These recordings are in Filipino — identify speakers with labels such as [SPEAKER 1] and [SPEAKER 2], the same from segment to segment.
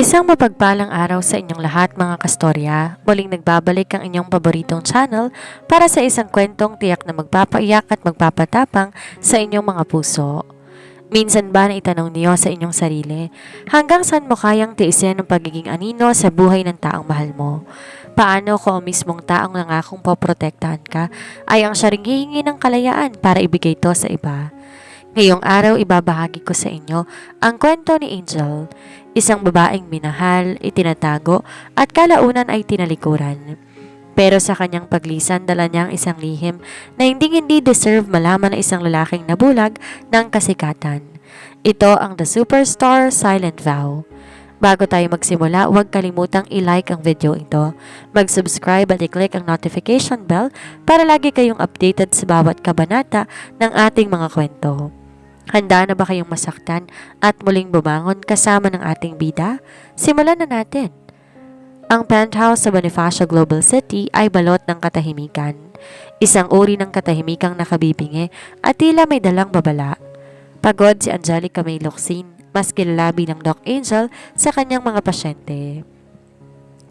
[SPEAKER 1] Isang mapagpalang araw sa inyong lahat mga kastorya. Muling nagbabalik ang inyong paboritong channel para sa isang kwentong tiyak na magpapaiyak at magpapatapang sa inyong mga puso. Minsan ba na itanong niyo sa inyong sarili, hanggang saan mo kayang tiisin ang pagiging anino sa buhay ng taong mahal mo? Paano kung ang mismong taong nangakong poprotektahan ka ay ang siya ring hihingi ng kalayaan para ibigay ito sa iba? Ngayong araw ibabahagi ko sa inyo ang kwento ni Angel, isang babaeng minahal, itinatago at kalaunan ay tinalikuran. Pero sa kanyang paglisan dala niya ang isang lihim na hindi deserve malaman ng isang lalaking nabulag ng kasikatan. Ito ang The Superstar Silent Vow. Bago tayo magsimula, huwag kalimutang i-like ang video ito, mag-subscribe at i-click ang notification bell para lagi kayong updated sa bawat kabanata ng ating mga kwento. Handa na ba kayong masaktan at muling bumangon kasama ng ating bida? Simulan na natin. Ang penthouse sa Bonifacio Global City ay balot ng katahimikan. Isang uri ng katahimikang nakabibingi at tila may dalang babala. Pagod si Angelica May Locsin, mas kilala bilang Doc Angel sa kanyang mga pasyente.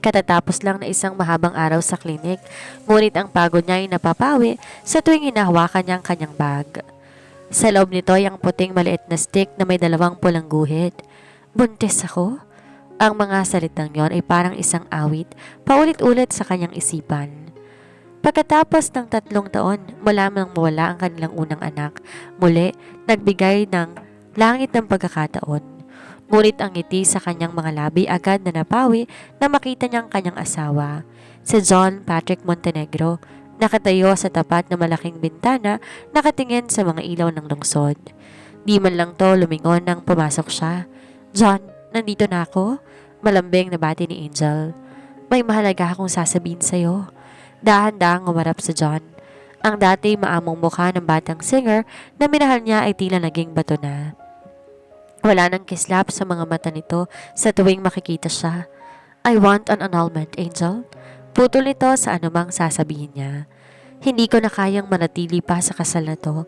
[SPEAKER 1] Katatapos lang na isang mahabang araw sa klinik, ngunit ang pagod niya ay napapawi sa tuwing hinahawakan niya ang kanyang bag. Sa loob nito ay ang puting maliit na stick na may dalawang pulang guhit. Buntis ako? Ang mga salitang yon ay parang isang awit, paulit-ulit sa kanyang isipan. Pagkatapos ng 3 taon, mula nang mawala ang kanilang unang anak, muli nagbigay ng langit ng pagkakataon. Ngunit ang ngiti sa kanyang mga labi agad na napawi na makita niya ang kanyang asawa, si John Patrick Montenegro, nakatayo sa tapat na malaking bintana, nakatingin sa mga ilaw ng lungsod. Di man lang to lumingon nang pumasok siya. "John, nandito na ako," malambing na bati ni Angel. "May mahalaga akong sasabihin sa'yo." Dahan-dahang umarap si John. Ang dati maamong mukha ng batang singer na minahal niya ay tila naging bato na. Wala nang kislap sa mga mata nito sa tuwing makikita siya. "I want an annulment, Angel." Putol ito sa anumang sasabihin niya. "Hindi ko na kayang manatili pa sa kasal na to.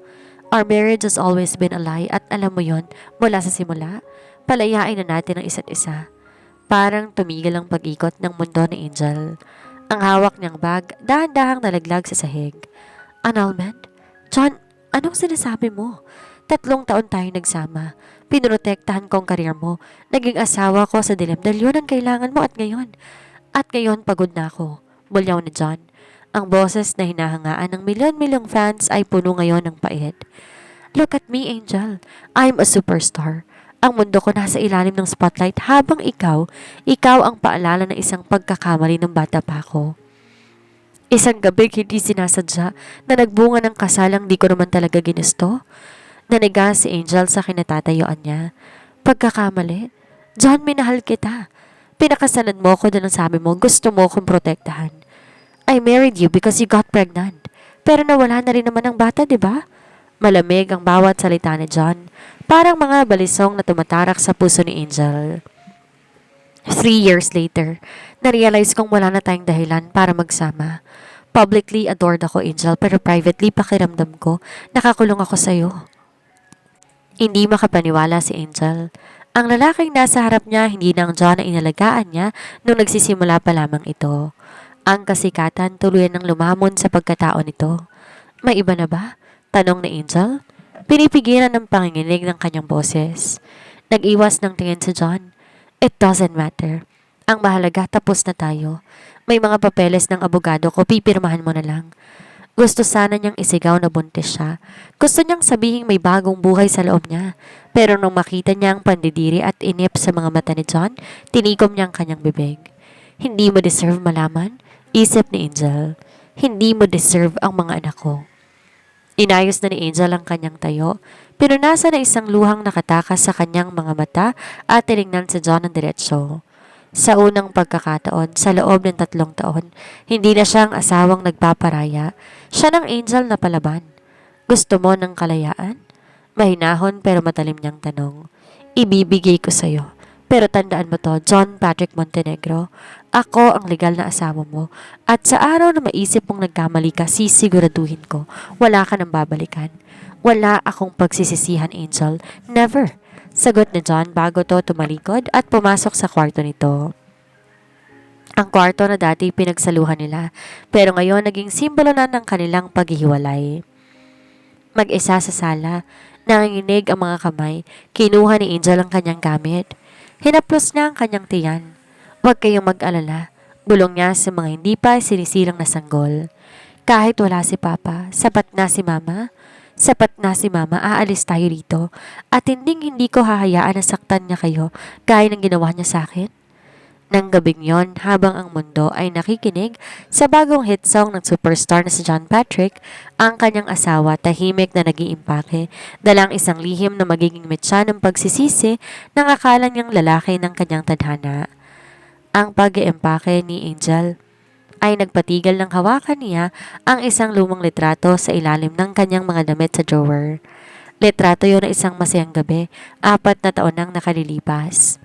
[SPEAKER 1] Our marriage has always been a lie at alam mo yon mula sa simula. Palayain na natin ang isa't isa." Parang tumigil ang pag-ikot ng mundo ni Angel. Ang hawak niyang bag, dahan-dahang nalaglag sa sahig. "Annulment? John, anong sinasabi mo? 3 taon tayong nagsama. Pinoprotektahan ko ang karir mo. Naging asawa ko sa dilim dahil yun ang kailangan mo at ngayon pagod na ako." Bulyaw ni John. Ang boses na hinahangaan ng milyon-milyong fans ay puno ngayon ng pait. "Look at me, Angel. I'm a superstar. Ang mundo ko nasa ilalim ng spotlight habang ikaw ang paalala ng isang pagkakamali ng bata pa ako. Isang gabing hindi sinasadya na nagbunga ng kasalang di ko naman talaga ginusto." Naniga si Angel sa kinatatayuan niya. "Pagkakamali? John, minahal kita. Pinakasalan mo ko dahil ang sabi mo gusto mo kong protektahan. I married you because you got pregnant. Pero nawala na rin naman ang bata, di ba?" Malamig ang bawat salita ni John, parang mga balisong na tumatarak sa puso ni Angel. 3 years later, narealize kong wala na tayong dahilan para magsama. Publicly adored ako, Angel, pero privately pakiramdam ko, nakakulong ako sa'yo. Hindi makapaniwala si Angel. Ang lalaking nasa harap niya hindi na ang John na inalagaan niya nung nagsisimula pa lamang ito. Ang kasikatan tuluyan ng lumamon sa pagkatao nito. "May iba na ba?" tanong ni Angel. Pinipigilan ng panginginig ng kanyang boses. Nag-iwas ng tingin si John. "It doesn't matter. Ang mahalaga, tapos na tayo. May mga papeles ng abogado ko, pipirmahan mo na lang." Gusto sana niyang isigaw na buntis siya. Gusto niyang sabihin may bagong buhay sa loob niya. Pero nung makita niya ang pandidiri at inip sa mga mata ni John, tinikom niya ang kanyang bibig. "Hindi mo deserve malaman," isip ni Angel. "Hindi mo deserve ang mga anak ko." Inayos na ni Angel ang kanyang tayo. Pinunasan na isang luhang nakatakas sa kanyang mga mata at tinignan si John ng diretsyo. Sa unang pagkakataon, sa loob ng 3 taon, hindi na siyang asawang nagpaparaya. Siya ng Angel na palaban. "Gusto mo ng kalayaan?" Mahinahon pero matalim niyang tanong. "Ibibigay ko sa'yo. Pero tandaan mo to, John Patrick Montenegro. Ako ang legal na asawa mo. At sa araw na maisip mong nagkamali ka, sisiguraduhin ko, wala ka nang babalikan. Wala akong pagsisisihan, Angel. Never. Sagot ni John bago to tumalikod at pumasok sa kwarto nito. Ang kwarto na dati pinagsaluhan nila, pero ngayon naging simbolo na ng kanilang paghihiwalay. Mag-isa sa sala, nanginginig ang mga kamay, kinuha ni Angel ang kanyang gamit. Hinaplos niya ang kanyang tiyan. Huwag kayong mag-alala, bulong niya sa mga hindi pa sinisilang na sanggol. Kahit wala si Papa, sapat na si Mama. Sapat na si Mama, aalis tayo rito. At hindi ko hahayaan na saktan niya kayo gaya ng ginawa niya sa akin. Nang gabing yon, habang ang mundo ay nakikinig sa bagong hit song ng superstar na si John Patrick, ang kanyang asawa tahimik na nag-iimpake, dalang isang lihim na magiging metsa ng pagsisisi ng akala niyang lalaki ng kanyang tadhana. Ang pag-iimpake ni Angel ay nagpatigil ng hawakan niya ang isang lumang litrato sa ilalim ng kanyang mga damit sa drawer. Litrato yon na isang masayang gabi, 4 na taon nang nakalilipas.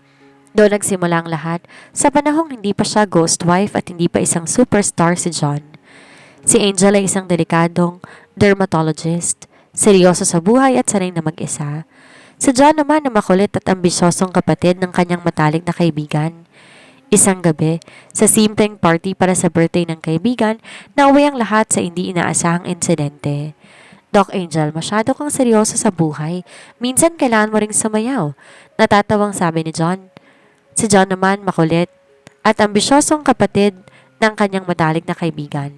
[SPEAKER 1] Doon nagsimula ang lahat sa panahong hindi pa siya ghost wife at hindi pa isang superstar si John. Si Angel ay isang delikadong dermatologist, seryoso sa buhay at sanay na mag-isa. Si John naman na makulit at ambisyosong kapatid ng kanyang matalik na kaibigan. Isang gabi, sa simpleng party para sa birthday ng kaibigan, nauwi ang lahat sa hindi inaasahang insidente. Doc Angel, masyado kang seryoso sa buhay. Minsan kailangan mo ring sumayaw. Natatawang sabi ni John. Si John naman makulit at ambisyosong kapatid ng kanyang matalik na kaibigan.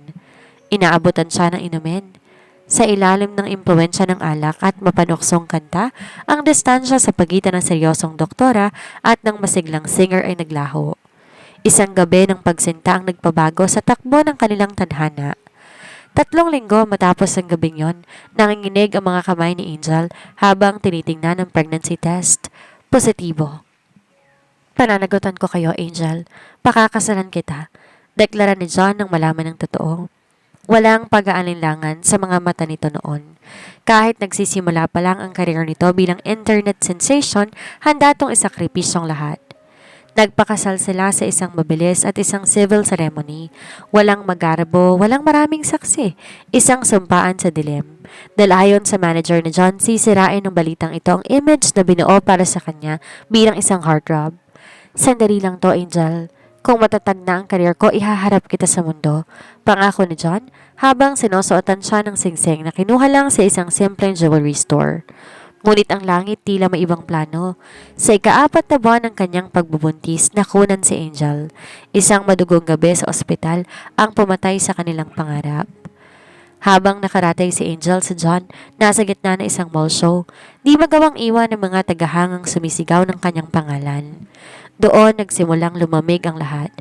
[SPEAKER 1] Inaabutan siya ng inumin. Sa ilalim ng impluwensya ng alak at mapanuksong kanta, ang distansya sa pagitan ng seryosong doktora at ng masiglang singer ay naglaho. Isang gabi ng pagsinta ang nagpabago sa takbo ng kanilang tadhana. 3 linggo matapos ang gabing yon, nanginginig ang mga kamay ni Angel habang tinitingnan ang pregnancy test. Positibo. Pananagutan ko kayo, Angel. Pakakasalan kita. Deklara ni John nang malaman ng totoo. Walang pag-aalinlangan sa mga mata nito noon. Kahit nagsisimula pa lang ang karir nito bilang internet sensation, handa tong isakripisyong lahat. Nagpakasal sila sa isang mabilis at isang civil ceremony. Walang magarbo, walang maraming saksi. Isang sumpaan sa dilim. Dahil ayon sa manager ni John, sisirain ng balitang ito ang image na binuo para sa kanya bilang isang heartthrob. Sandali lang to, Angel. Kung matatag na ang karir ko, ihaharap kita sa mundo. Pangako ni John, habang sinusuotan siya ng singsing na kinuha lang sa isang simpleng jewelry store. Ngunit ang langit tila may ibang plano. Sa ika-4 na buwan ng kanyang pagbubuntis, nakunan si Angel. Isang madugong gabi sa ospital ang pumatay sa kanilang pangarap. Habang nakaratay si Angel sa John, nasa gitna ng isang mall show, di magawang iwan ng mga tagahangang sumisigaw ng kanyang pangalan. Doon nagsimulang lumamig ang lahat.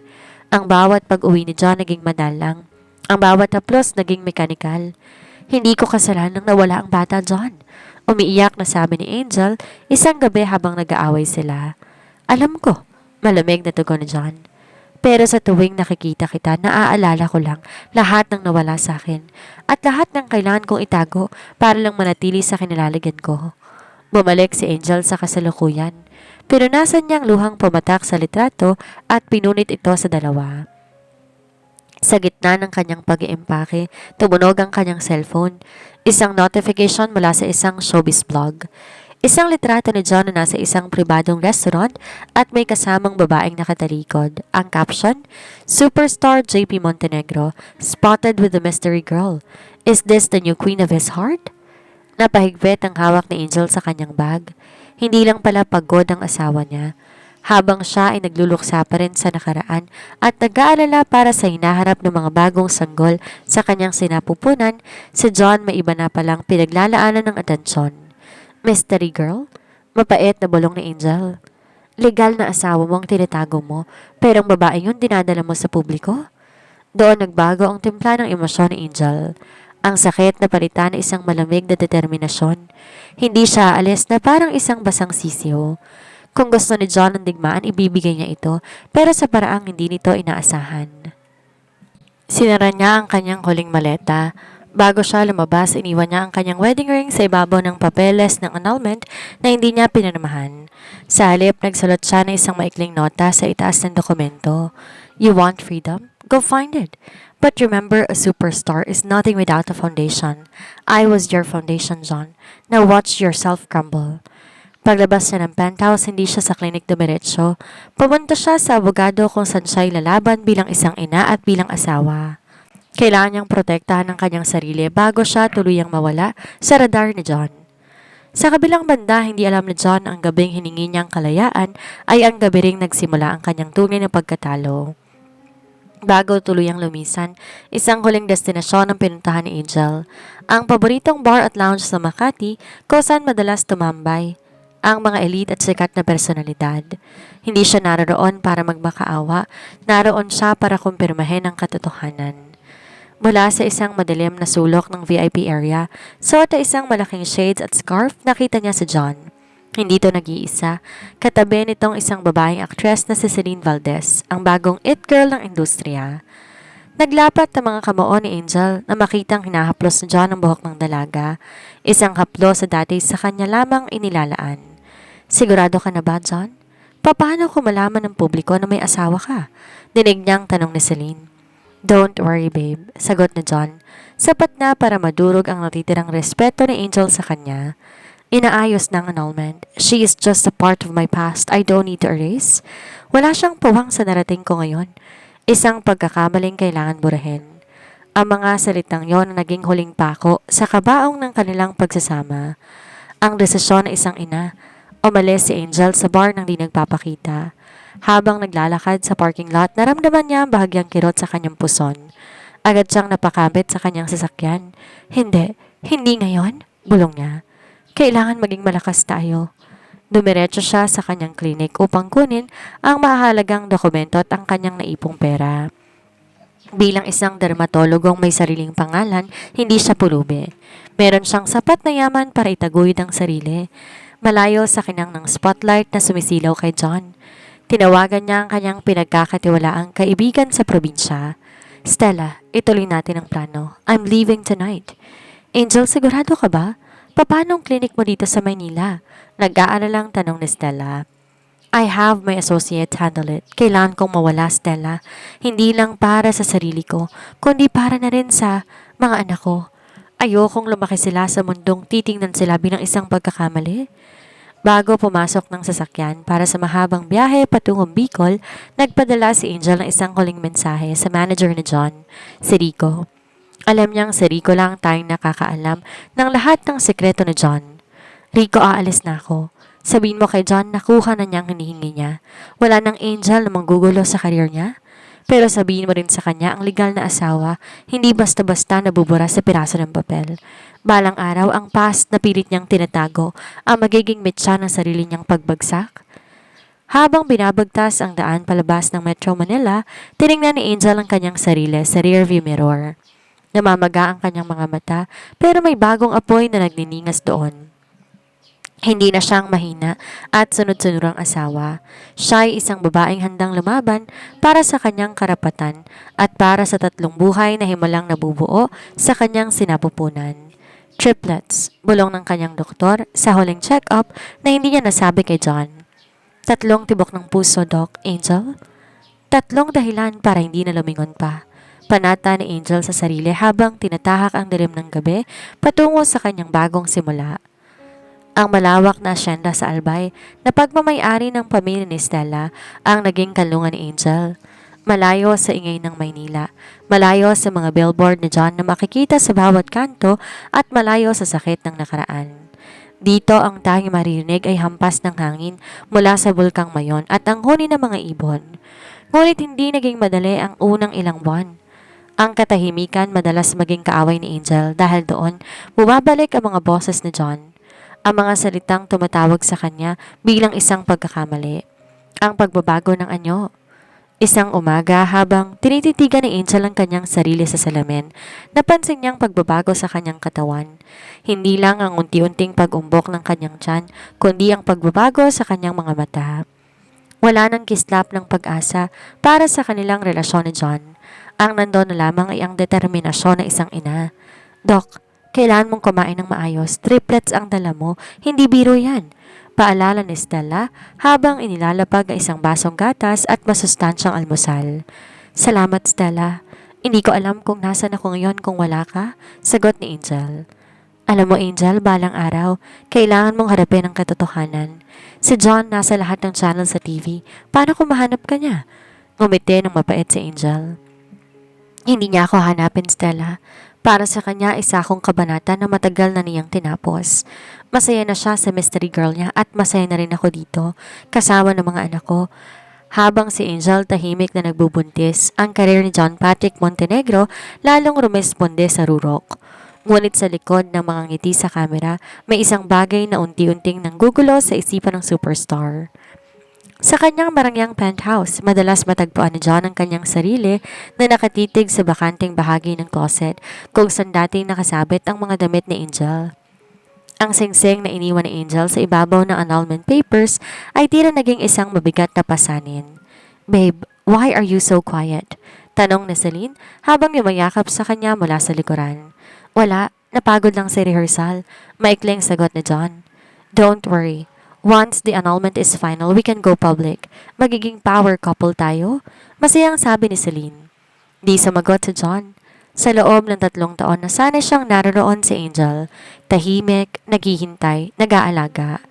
[SPEAKER 1] Ang bawat pag-uwi ni John naging madalang. Ang bawat haplos naging mekanikal. Hindi ko kasalanang nawala ang bata, John. Umiiyak na sabi ni Angel isang gabi habang nag-aaway sila. Alam ko, malamig na tugon ni John. Pero sa tuwing nakikita kita, naaalala ko lang lahat ng nawala sa akin at lahat ng kailangan kong itago para lang manatili sa kinilalagyan ko. Bumalik si Angel sa kasalukuyan. Pero nasan niyang luhang pumatak sa litrato at pinunit ito sa dalawa. Sa gitna ng kanyang pag-iimpake, tumunog ang kanyang cellphone. Isang notification mula sa isang showbiz blog. Isang litrato ni John na nasa isang pribadong restaurant at may kasamang babaeng nakatalikod. Ang caption, Superstar JP Montenegro, spotted with the mystery girl. Is this the new queen of his heart? Napahigpit ang hawak ni Angel sa kanyang bag. Hindi lang pala pagod ang asawa niya. Habang siya ay nagluluksa pa rin sa nakaraan at nag-aalala para sa hinaharap ng mga bagong sanggol sa kanyang sinapupunan, si John may iba na palang pinaglalaanan ng atensyon. Mystery girl? Mapait na bulong ni Angel. Legal na asawa mo ang tinatago mo, pero ang babae yun dinadala mo sa publiko? Doon nagbago ang timpla ng emosyon ni Angel. Ang sakit na palitan na isang malamig na determinasyon. Hindi siya aalis na parang isang basang sisiyo. Kung gusto ni John ng digmaan, ibibigay niya ito, pero sa paraang hindi nito inaasahan. Sinara niya ang kanyang huling maleta. Bago siya lumabas, iniwan niya ang kanyang wedding ring sa ibabaw ng papeles ng annulment na hindi niya pinanamahan. Sa halip, nagsulat siya ng isang maikling nota sa itaas ng dokumento. You want freedom? Go find it. But remember, a superstar is nothing without a foundation. I was your foundation, John. Now watch yourself crumble. Paglabas niya ng penthouse, hindi siya sa klinik dumiretso. Pumunta siya sa abogado kung saan siya lalaban bilang isang ina at bilang asawa. Kailangan niyang protektahan ang kanyang sarili bago siya tuluyang mawala sa radar ni John. Sa kabilang banda, hindi alam ni John ang gabing hiningi niyang kalayaan ay ang gabi ring nagsimula ang kanyang tunay na pagkatalo. Bago tuluyang lumisan, isang huling destinasyon ang pinuntahan ni Angel, ang paboritong bar at lounge sa Makati kung saan madalas tumambay ang mga elite at sikat na personalidad. Hindi siya naroon para magmakaawa, naroon siya para kumpirmahin ang katotohanan. Mula sa isang madilim na sulok ng VIP area, suot na isang malaking shades at scarf, nakita niya si John. Hindi ito nag-iisa. Katabi nitong isang babaeng aktres na si Celine Valdez, ang bagong it girl ng industriya. Naglapat ang mga kamao ni Angel na makitang hinahaplos ni John ang buhok ng dalaga. Isang haplo sa dati sa kanya lamang inilalaan. Sigurado ka na ba, John? Paano ko malaman ng publiko na may asawa ka? Dinig niyang tanong ni Celine. Don't worry, babe, sagot ni John. Sapat na para madurog ang natitirang respeto ni Angel sa kanya. Inaayos ng annulment. She is just a part of my past. I don't need to erase. Wala siyang puwang sa narating ko ngayon. Isang pagkakamaling kailangan burahin. Ang mga salitang yon na naging huling pako sa kabaong ng kanilang pagsasama. Ang desisyon ng isang ina. Umalis si Angel sa bar nang di nagpapakita. Habang naglalakad sa parking lot, naramdaman niya ang bahagyang kirot sa kanyang puson. Agad siyang napakabit sa kanyang sasakyan. Hindi ngayon, bulong niya. Kailangan maging malakas tayo. Dumiretso siya sa kanyang klinik upang kunin ang mahalagang dokumento at ang kanyang naipong pera. Bilang isang dermatologong may sariling pangalan, hindi siya pulubi. Meron siyang sapat na yaman para itaguyod ang sarili. Malayo sa kinang ng spotlight na sumisilaw kay John. Tinawagan niya ang kanyang pinagkakatiwalaang kaibigan sa probinsya. Stella, ituloy natin ang plano. I'm leaving tonight. Angel, sigurado ka ba? Paano ang klinik mo dito sa Maynila? Nag-aalalang tanong ni Stella. I have my associate handle it. Kailangan kong mawala, Stella. Hindi lang para sa sarili ko, kundi para na rin sa mga anak ko. Ayokong lumaki sila sa mundong titingnan sila bilang isang pagkakamali. Bago pumasok ng sasakyan para sa mahabang biyahe patungong Bicol, nagpadala si Angel ng isang huling mensahe sa manager ni John, si Rico. Alam niyang si Rico lang tayong nakakaalam ng lahat ng sekreto ni John. Rico, aalis na ako. Sabihin mo kay John nakuha na niyang hinihingi niya. Wala nang Angel na manggugulo sa karir niya. Pero sabihin mo rin sa kanya ang legal na asawa, hindi basta-basta nabubura sa piraso ng papel. Balang araw, ang past na pilit niyang tinatago ang magiging mitsa ng sarili niyang pagbagsak. Habang binabagtas ang daan palabas ng Metro Manila, tiningnan ni Angel ang kanyang sarili sa rearview mirror. Namamaga ang kanyang mga mata, pero may bagong apoy na nagniningas doon. Hindi na siyang mahina at sunod-sunurang asawa. Siya ay isang babaeng handang lumaban para sa kanyang karapatan at para sa tatlong buhay na himalang nabubuo sa kanyang sinapupunan. Triplets, bulong ng kanyang doktor sa huling check-up na hindi niya nasabi kay John. 3 tibok ng puso, Doc. Angel? 3 dahilan para hindi na lumingon pa. Panata ni Angel sa sarili habang tinatahak ang dilim ng gabi patungo sa kanyang bagong simula. Ang malawak na asyenda sa Albay na pagmamayari ng pamilya ni Stella ang naging kanlungan ni Angel. Malayo sa ingay ng Maynila, malayo sa mga billboard ni John na makikita sa bawat kanto at malayo sa sakit ng nakaraan. Dito ang tanging maririnig ay hampas ng hangin mula sa bulkang Mayon at ang huni ng mga ibon. Ngunit hindi naging madali ang unang ilang buwan. Ang katahimikan madalas maging kaaway ni Angel dahil doon bumabalik ang mga boses ni John. Ang mga salitang tumatawag sa kanya bilang isang pagkakamali. Ang pagbabago ng anyo. Isang umaga habang tinititigan ni Angel ang kanyang sarili sa salamin, napansin niyang pagbabago sa kanyang katawan. Hindi lang ang unti-unting pag-umbok ng kanyang tiyan, kundi ang pagbabago sa kanyang mga mata. Wala nang kislap ng pag-asa para sa kanilang relasyon ni John. Ang nandoon na lamang ay ang determinasyon ng isang ina. Doc, kailangan mong kumain ng maayos. Triplets ang dala mo, hindi biro yan. Paalala ni Stella habang inilalapag ang isang basong gatas at masustansyang almusal. Salamat, Stella. Hindi ko alam kung nasan ako ngayon kung wala ka, sagot ni Angel. Alam mo Angel, balang araw, kailangan mong harapin ang katotohanan. Si John nasa lahat ng channel sa TV. Paano kung mahanap ka niya? Ngumiti ng mapait si Angel. Hindi niya ako hanapin, Stella. Para sa kanya, isa akong kabanata na matagal na niyang tinapos. Masaya na siya sa mystery girl niya at masaya na rin ako dito, kasama ng mga anak ko. Habang si Angel tahimik na nagbubuntis, ang karir ni John Patrick Montenegro lalong rumesponde sa rurok. Ngunit sa likod ng mga ngiti sa kamera, may isang bagay na unti-unting nanggugulo sa isipan ng superstar. Sa kanyang marangyang penthouse, madalas matagpuan ni John ang kanyang sarili na nakatitig sa bakanting bahagi ng closet kung saan dating nakasabit ang mga damit ni Angel. Ang singsing na iniwan ni Angel sa ibabaw ng annulment papers ay tila naging isang mabigat na pasanin. "Babe, why are you so quiet?" Tanong ni Celine habang yumayakap sa kanya mula sa likuran. "Wala, napagod lang sa rehearsal," maikling sagot ni John. "Don't worry. Once the annulment is final, we can go public. Magiging power couple tayo," masayang sabi ni Celine. Di sumagot si John. Sa loob ng 3 taon na sana siyang naroon si Angel, tahimik, naghihintay, nag-aalaga.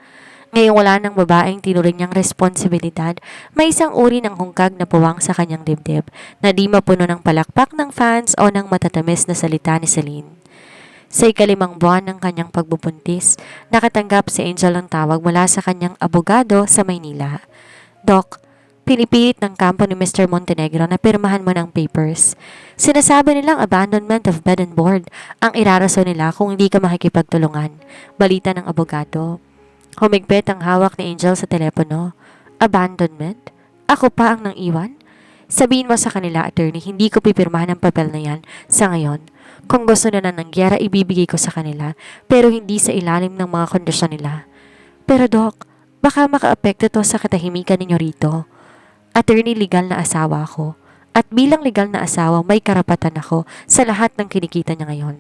[SPEAKER 1] Ngayong wala ng babaeng tinuring niyang responsibilidad, may isang uri ng hungkag na puwang sa kanyang dibdib na di mapuno ng palakpak ng fans o ng matatamis na salita ni Celine. Sa ika-5 buwan ng kanyang pagbubuntis, nakatanggap si Angel ng tawag mula sa kanyang abogado sa Maynila. "Doc, pinipilit ng kampo ni Mr. Montenegro na pirmahan mo ng papers. Sinasabi nilang abandonment of bed and board ang irarason nila kung hindi ka makikipagtulungan," balita ng abogado. Humigpit ang hawak ni Angel sa telepono. "Abandonment? Ako pa ang nang iwan? Sabihin mo sa kanila, attorney, hindi ko pipirmahan ang papel na yan sa ngayon. Kung gusto na ng gyera, ibibigay ko sa kanila, pero hindi sa ilalim ng mga kondisyon nila." "Pero Doc, baka makaapekto to sa katahimikan ninyo rito. Attorney, legal na asawa ako. At bilang legal na asawa, may karapatan ako sa lahat ng kinikita niya ngayon.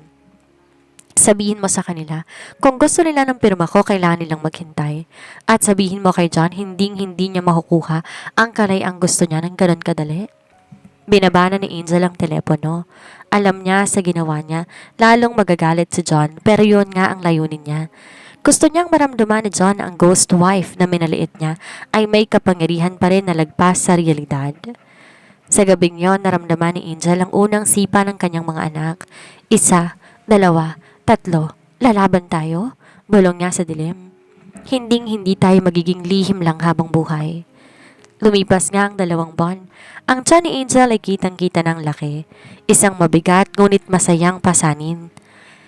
[SPEAKER 1] Sabihin mo sa kanila, kung gusto nila ng pirma ko, kailangan nilang maghintay. At sabihin mo kay John, hindi niya makukuha ang kalayang gusto niya ng ganun kadali." Binabana ni Angel ang telepono. Alam niya sa ginawa niya, lalong magagalit si John, pero yun nga ang layunin niya. Gusto niyang maramdaman ni John ang ghost wife na minaliit niya ay may kapangyarihan pa rin na lagpas sa realidad. Sa gabing yon, naramdaman ni Angel ang unang sipa ng kanyang mga anak. 1, 2, 3, lalaban tayo? Bulong niya sa dilim. Hindi tayo magiging lihim lang habang buhay. Lumipas nga ang 2 buwan. Ang tiyan ni Angel ay kitang-kita ng laki. Isang mabigat ngunit masayang pasanin.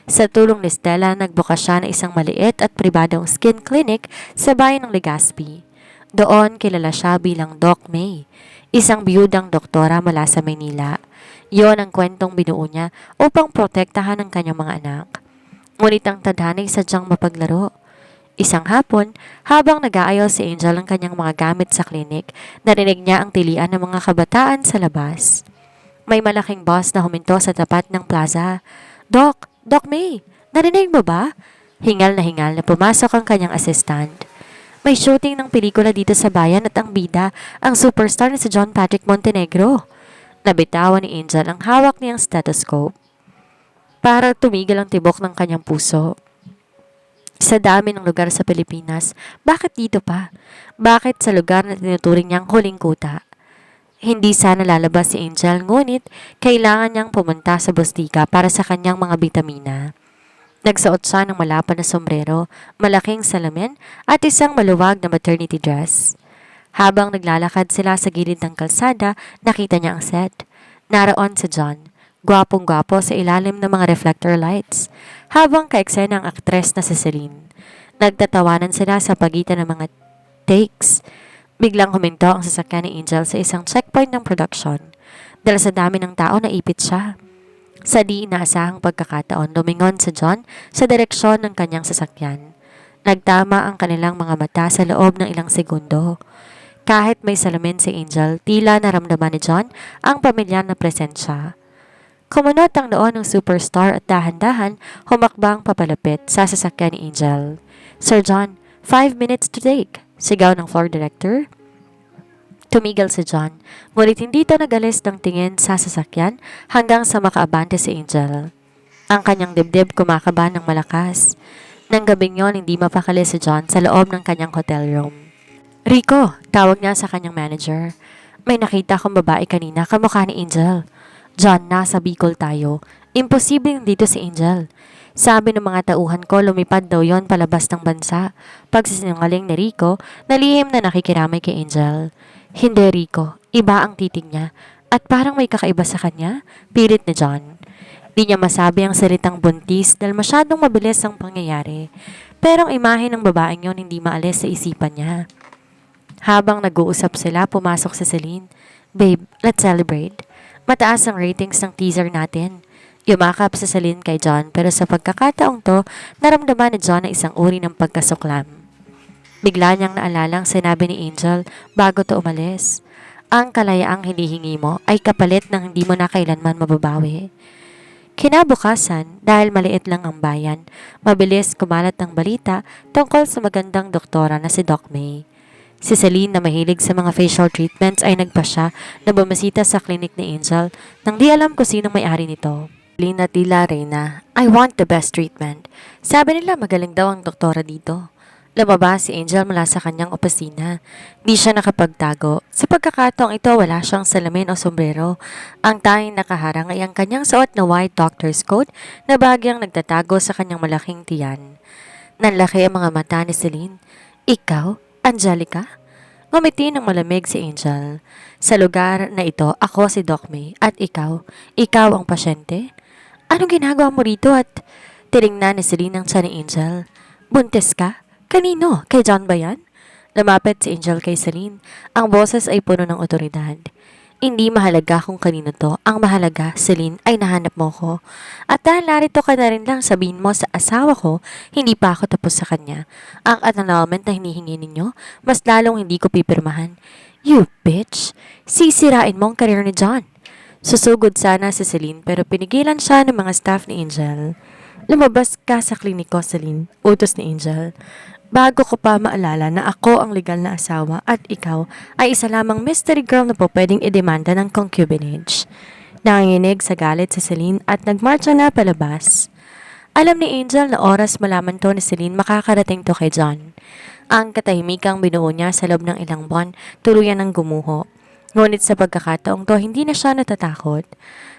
[SPEAKER 1] Sa tulong ni Stella, nagbukas siya ng isang maliit at pribadong skin clinic sa bayan ng Legazpi. Doon kilala siya bilang Doc May, isang biyudang doktora mula sa Maynila. Yon ang kwentong binuo niya upang protektahan ang kanyang mga anak. Ngunit ang tadhana ay sadyang mapaglaro. Isang hapon, habang nag-aayos si Angel ng kanyang mga gamit sa klinik, narinig niya ang tilian ng mga kabataan sa labas. May malaking bus na huminto sa tapat ng plaza. Doc May, narinig mo ba?" Hingal na pumasok ang kanyang assistant. "May shooting ng pelikula dito sa bayan at ang bida, ang superstar na si John Patrick Montenegro." Nabitawan ni Angel ang hawak niyang stethoscope. Para tumigil ang tibok ng kanyang puso. Sa dami ng lugar sa Pilipinas, bakit dito pa? Bakit sa lugar na tinuturing niyang huling kuta? Hindi sana lalabas si Angel, ngunit kailangan niyang pumunta sa bustika para sa kanyang mga bitamina. Nagsuot siya ng malapad na sombrero, malaking salamin at isang maluwag na maternity dress. Habang naglalakad sila sa gilid ng kalsada, nakita niya ang set. Naroon si John. Gwapong-gwapo sa ilalim ng mga reflector lights, habang kaeksena ang aktres na si Celine. Nagtatawanan sila sa pagitan ng mga takes. Biglang huminto ang sasakyan ni Angel sa isang checkpoint ng production. Dahil sa dami ng tao, naipit siya. Sa di inaasahang pagkakataon, lumingon si John sa direksyon ng kanyang sasakyan. Nagtama ang kanilang mga mata sa loob ng ilang segundo. Kahit may salamin si Angel, tila naramdaman ni John ang pamilyar na presensya. Kumunot ang noo ng superstar at dahan-dahan humakbang papalapit sa sasakyan ni Angel. "Sir John, 5 minutes to take," sigaw ng floor director. Tumigil si John, ngunit hindi ito nag-alis ng tingin sa sasakyan hanggang sa makaabante si Angel. Ang kanyang dibdib kumakaba ng malakas. Nang gabing yon, hindi mapakali si John sa loob ng kanyang hotel room. Rico, tawag niya sa kanyang manager. May nakita akong babae kanina, kamukha ni Angel. John, nasa Bicol tayo. Imposible dito si Angel. Sabi ng mga tauhan ko, lumipad daw yon palabas ng bansa. Pagsisinungaling ni Rico, nalihim na nakikiramay kay Angel. Hindi, Rico. Iba ang titig niya. At parang may kakaiba sa kanya, pilit ni John. Di niya masabi ang salitang buntis dahil masyadong mabilis ang pangyayari. Pero ang imahe ng babaeng yon hindi maalis sa isipan niya. Habang nag-uusap sila, pumasok si Celine. Babe, let's celebrate. Mataas ang ratings ng teaser natin. Yumakap si Celine kay John pero sa pagkakataong to, naramdaman ni John na isang uri ng pagkasuklam. Bigla niyang naalalang sinabi ni Angel bago to umalis. Ang kalayaang hinihingi mo ay kapalit ng hindi mo na kailanman mababawi. Kinabukasan, dahil maliit lang ang bayan, mabilis kumalat ang balita tungkol sa magandang doktora na si Doc May. Si Celine na mahilig sa mga facial treatments ay nagpasya na bumisita sa klinik ni Angel nang di alam kung sino may-ari nito. Celine at tila Reyna, I want the best treatment. Sabi nila magaling daw ang doktora dito. Lumabas si Angel mula sa kanyang opisina. Di siya nakapagtago. Sa pagkakataong ito, wala siyang salamin o sombrero. Ang tanging nakaharang ay ang kanyang suot na white doctor's coat na bahagyang nagtatago sa kanyang malaking tiyan. Nanlaki ang mga mata ni Celine. Ikaw? Angelica? Ngumiti ng malamig si Angel. Sa lugar na ito, ako si Doc May at ikaw ang pasyente? Anong ginagawa mo rito at tiningnan ni Celine ang tiyan ni Angel? Buntis ka? Kanino? Kay John ba yan? Lumapit si Angel kay Celine. Ang boses ay puno ng otoridad. Hindi mahalaga kung kanino to. Ang mahalaga, Celine, ay nahanap mo ko. At dahil narito ka na rin lang sabihin mo sa asawa ko, hindi pa ako tapos sa kanya. Ang annulment na hinihingi ninyo, mas lalong hindi ko pipirmahan. You bitch! Sisirain mo ang karir ni John. Susugod sana si Celine pero pinigilan siya ng mga staff ni Angel. Lumabas ka sa kliniko, Celine. Utos ni Angel. Bago ko pa maalala na ako ang legal na asawa at ikaw ay isa lamang mystery girl na po pwedeng idemanda ng concubinage. Nanginginig sa galit si Celine at nagmarcha na palabas. Alam ni Angel na oras malaman to ni Celine makakarating to kay John. Ang katahimikang binuo niya sa loob ng ilang buwan tuluyan ng gumuho. Ngunit sa pagkakataong to hindi na siya natatakot.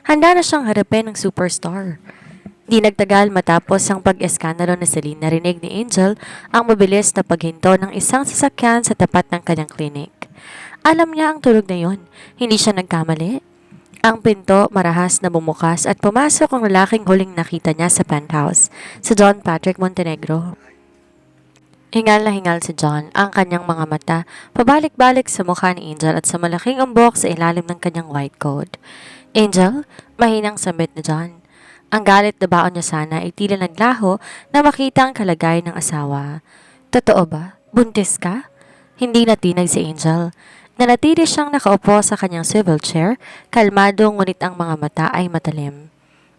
[SPEAKER 1] Handa na siyang harapin ng superstar. Di nagtagal matapos ang pag-eskandalo na Celine, narinig ni Angel ang mabilis na paghinto ng isang sasakyan sa tapat ng kanyang klinik. Alam niya ang tulog na yon. Hindi siya nagkamali. Ang pinto marahas na bumukas at pumasok ang lalaking huling nakita niya sa penthouse, si John Patrick Montenegro. Hingal na hingal si John, ang kanyang mga mata pabalik-balik sa mukha ni Angel at sa malaking umbok sa ilalim ng kanyang white coat. Angel, mahinang sambit ni John. Ang galit na baon niya sana ay tila naglaho na makita ang kalagayan ng asawa. Totoo ba? Buntis ka? Hindi natinag si Angel. Nanatili siyang nakaupo sa kanyang swivel chair, kalmado ngunit ang mga mata ay matalim.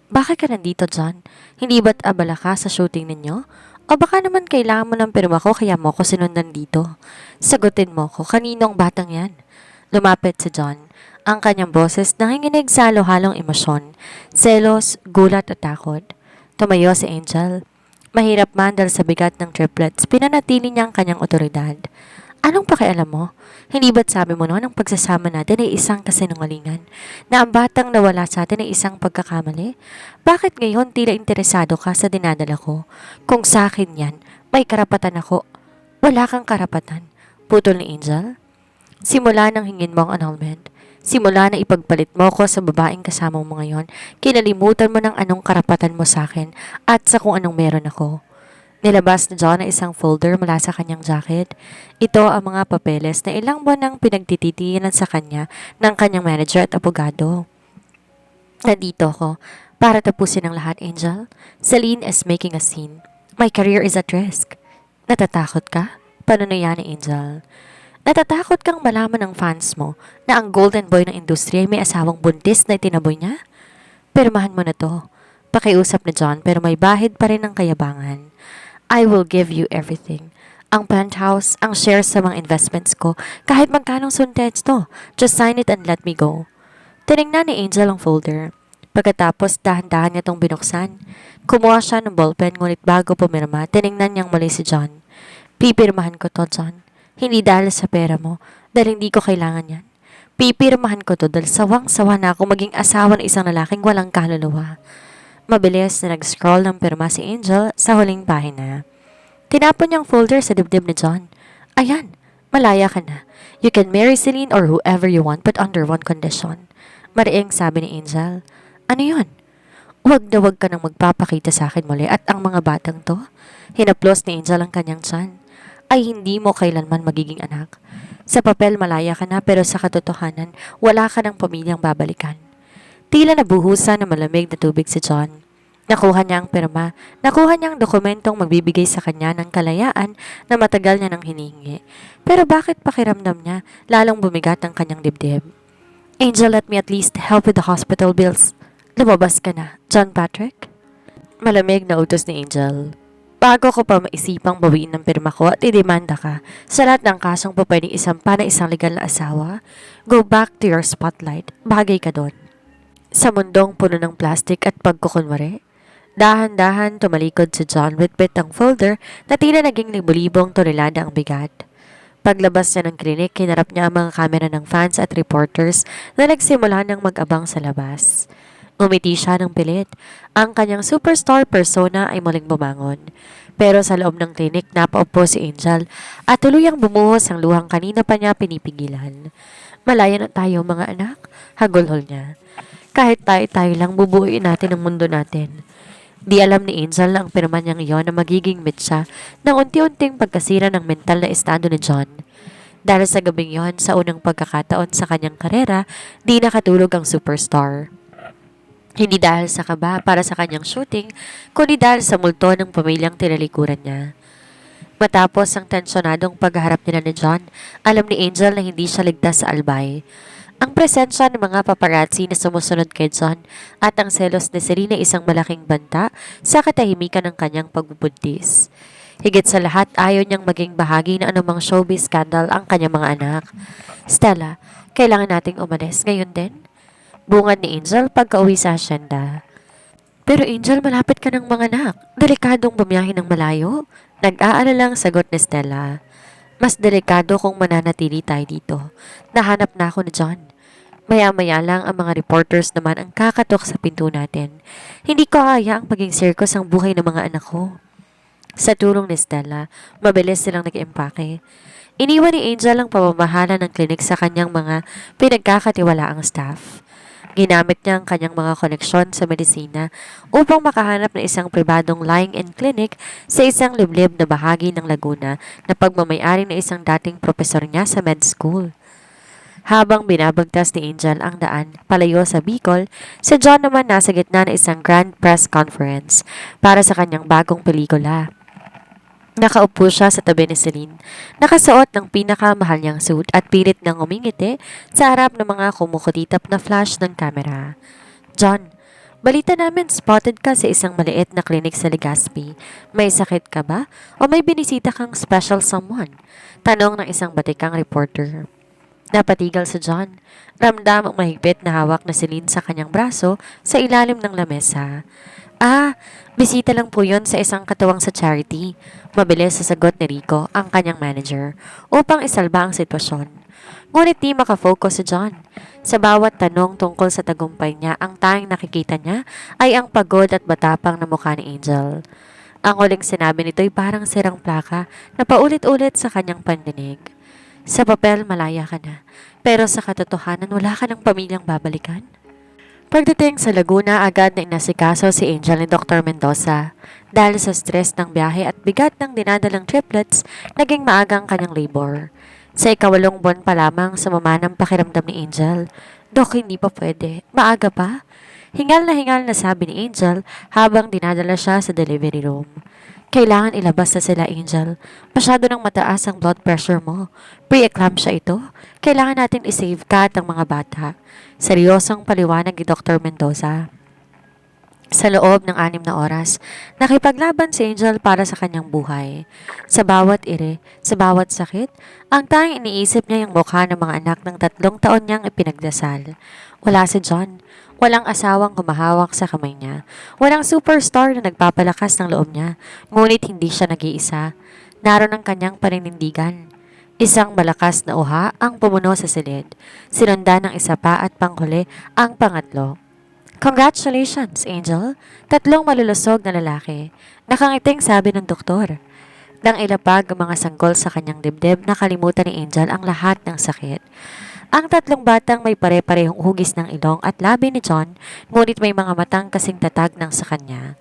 [SPEAKER 1] Bakit ka nandito, John? Hindi ba't abala ka sa shooting ninyo? O baka naman kailangan mo ng pirma ko kaya mo ko sinundan dito? Sagutin mo ko, kaninong batang yan? Lumapit si John. Ang kanyang boses nanginginig sa halo-halong emosyon, selos, gulat at takot. Tumayo si Angel. Mahirap man dahil sa bigat ng triplets, pinanatili niya ang kanyang otoridad. Anong pakialam mo? Hindi ba't sabi mo noon ang pagsasama natin ay isang kasinungalingan? Na ang batang nawala sa atin ay isang pagkakamali? Bakit ngayon tila interesado ka sa dinadala ko? Kung sa akin yan, may karapatan ako. Wala kang karapatan. Putol ni Angel. Simula nang hingin mo ang annulment. Simula na ipagpalit mo ko sa babaeng kasama mo ngayon, kinalimutan mo ng anong karapatan mo sa akin at sa kung anong meron ako. Nilabas na John ang isang folder mula sa kanyang jacket. Ito ang mga papeles na ilang buwan nang pinagtititinan sa kanya ng kanyang manager at abogado. Nandito ako para tapusin ang lahat, Angel. Celine is making a scene. My career is at risk. Natatakot ka? Panunuyan ni Angel. Natatakot kang malaman ng fans mo na ang golden boy ng industriya ay may asawang buntis na itinaboy niya? Pirmahan mo na to. Pakiusap ni John pero may bahid pa rin ng kayabangan. I will give you everything. Ang penthouse, ang shares sa mga investments ko, kahit magkanong suntage to. Just sign it and let me go. Tinignan ni Angel ang folder. Pagkatapos dahan-dahan niya itong binuksan. Kumuha siya ng ballpen ngunit bago pumirma, tiningnan niyang muli si John. Pipirmahan ko to, John. Hindi dahil sa pera mo, dahil hindi ko kailangan yan. Pipirmahan ko to dahil sawang-sawa na ako maging asawa ng isang lalaking walang kaluluwa. Mabilis na nag-scroll ng pirma si Angel sa huling pahina. Tinapon niyang folder sa dibdib ni John. Ayan, malaya ka na. You can marry Celine or whoever you want but under one condition. Mariing sabi ni Angel. Ano yun? Huwag na huwag ka nang magpapakita sa akin muli at ang mga batang to. Hinaplos ni Angel ang kanyang tiyan. Ay hindi mo kailanman magiging anak. Sa papel malaya ka na pero sa katotohanan wala ka ng pamilyang babalikan. Tila nabuhusan ng malamig na tubig si John. Nakuha niya ang pirma, nakuha niya ang dokumentong magbibigay sa kanya ng kalayaan na matagal niya nang hinihingi. Pero bakit pakiramdam niya lalong bumigat ang kanyang dibdib? Angel, let me at least help with the hospital bills. Lumabas ka na, John Patrick? Malamig na utos ni Angel. Bago ko pa maisipang bawiin ng pirma ko at idemanda ka sa lahat ng kasong pa pwedeng isampa na isang legal na asawa, go back to your spotlight. Bagay ka doon. Sa mundong puno ng plastic at pagkukunwari, dahan-dahan tumalikod si John with ang folder na tila naging libo-libong tonelada ang bigat. Paglabas niya ng klinik, kinarap niya ang mga kamera ng fans at reporters na nagsimula ng mag-abang sa labas. Ngumiti siya ng pilit. Ang kanyang superstar persona ay muling bumangon. Pero sa loob ng klinik, napaupo si Angel at tuluyang bumuhos ang luhang kanina pa niya pinipigilan. Malaya na tayo mga anak, hagulhol niya. Kahit tayo-tayo lang bubuuin natin ang mundo natin. Di alam ni Angel na ang pirma niyang iyon na magiging mitsa ng unti-unting pagkasira ng mental na estado ni John. Dahil sa gabing yon, sa unang pagkakataon sa kanyang karera, di nakatulog ang superstar. Hindi dahil sa kaba para sa kanyang shooting, kundi dahil sa multo ng pamilyang tinalikuran niya. Matapos ang tensyonadong pagharap nila ni John, alam ni Angel na hindi siya ligtas sa albay. Ang presensya ng mga paparazzi na sumusunod kay John at ang selos ni Serena isang malaking banta sa katahimikan ng kanyang pagbubuntis. Higit sa lahat, ayaw niyang maging bahagi ng anumang showbiz scandal ang kanyang mga anak. Stella, kailangan nating umalis ngayon din? Bungad ni Angel pagka-uwi sa asyenda. Pero Angel, malapit ka ng mga anak. Delikadong bumiyahe ng malayo. Nag-aalalang sagot ni Stella. Mas delikado kung mananatili tayo dito. Nahanap na ako ni John. Maya-maya lang ang mga reporters naman ang kakatok sa pinto natin. Hindi ko hayaang maging circus ang buhay ng mga anak ko. Sa tulong ni Stella, mabilis silang nag-empake. Iniwan ni Angel ang pamamahala ng klinik sa kanyang mga pinagkakatiwalaang staff. Ginamit niya ang kanyang mga koneksyon sa medisina upang makahanap ng isang pribadong lying-in clinic sa isang liblib na bahagi ng Laguna na pagmamayari ng isang dating profesor niya sa med school. Habang binabagtas ni Angel ang daan palayo sa Bicol, si John naman nasa gitna ng isang grand press conference para sa kanyang bagong pelikula. Nakaupo siya sa tabi ni Celine, nakasuot ng pinakamahal niyang suit at pilit nang umingiti sa harap ng mga kumukutitap na flash ng kamera. John, balita namin spotted ka sa isang maliit na klinik sa Legazpi. May sakit ka ba? O may binisita kang special someone? Tanong ng isang batikang reporter. Napatigal si John. Ramdam ang mahigpit na hawak na Celine sa kanyang braso sa ilalim ng lamesa. Bisita lang po yun sa isang katuwang sa charity. Mabilis sa sagot ni Rico, ang kanyang manager, upang isalba ang sitwasyon. Ngunit di makafocus si John. Sa bawat tanong tungkol sa tagumpay niya, ang tanging nakikita niya ay ang pagod at matapang na mukha ni Angel. Ang huling sinabi nito'y parang sirang plaka na paulit-ulit sa kanyang pandinig. Sa papel, malaya ka na. Pero sa katotohanan, wala ka ng pamilyang babalikan. Pagdating sa Laguna, agad na inasikaso si Angel ni Dr. Mendoza. Dahil sa stress ng biyahe at bigat ng dinadalang triplets, naging maagang kanyang labor. Sa ikawalong buwan pa lamang sa mamanang pakiramdam ni Angel, Dok, hindi pa pwede. Maaga pa? Hingal na sabi ni Angel habang dinadala siya sa delivery room. Kailangan ilabas na sila, Angel. Masyado nang mataas ang blood pressure mo. Pre-eclampsia ito. Kailangan natin isave ka at ang mga bata. Seryosong paliwanag ni Dr. Mendoza. Sa loob ng 6 na oras, nakipaglaban si Angel para sa kanyang buhay. Sa bawat ire, sa bawat sakit, ang tanging iniisip niya yung mukha ng mga anak ng 3 taon niyang ipinagdasal. Wala si John. Walang asawang humahawak sa kamay niya. Walang superstar na nagpapalakas ng loob niya. Ngunit hindi siya nag-iisa. Naroon ang kanyang paninindigan. Isang malakas na uha ang pumuno sa silid. Sinundan ng isa pa at panghuli ang pangatlo. Congratulations, Angel. 3 malulusog na lalaki. Nakangiting sabi ng doktor. Nang ilapag ang mga sanggol sa kanyang dibdib, nakalimutan ni Angel ang lahat ng sakit. Ang 3 batang may pare-parehong hugis ng ilong at labi ni John, ngunit may mga matang kasing tatag ng sa kanya.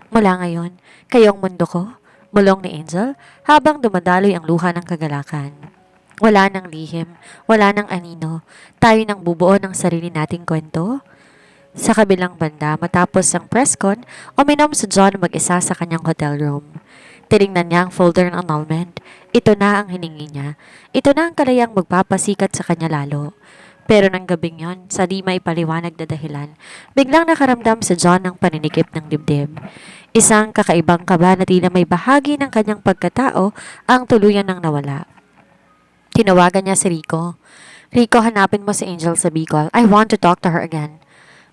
[SPEAKER 1] Mula ngayon, kayong mundo ko, bulong ni Angel habang dumadaloy ang luha ng kagalakan. Wala nang lihim, wala nang anino, tayo nang bubuo ng sarili nating kwento. Sa kabilang banda, matapos ang press con, uminom si John mag-isa sa kanyang hotel room. Tinignan niya ang folder ng annulment. Ito na ang hiningi niya. Ito na ang kalayang magpapasikat sa kanya lalo. Pero nang gabing yon, sa di may paliwanag na dahilan, biglang nakaramdam si John ng paninikip ng dibdib. Isang kakaibang kaba na tila may bahagi ng kanyang pagkatao ang tuluyan ng nawala. Tinawagan niya si Rico. Rico, hanapin mo si Angel sa Bicol. I want to talk to her again.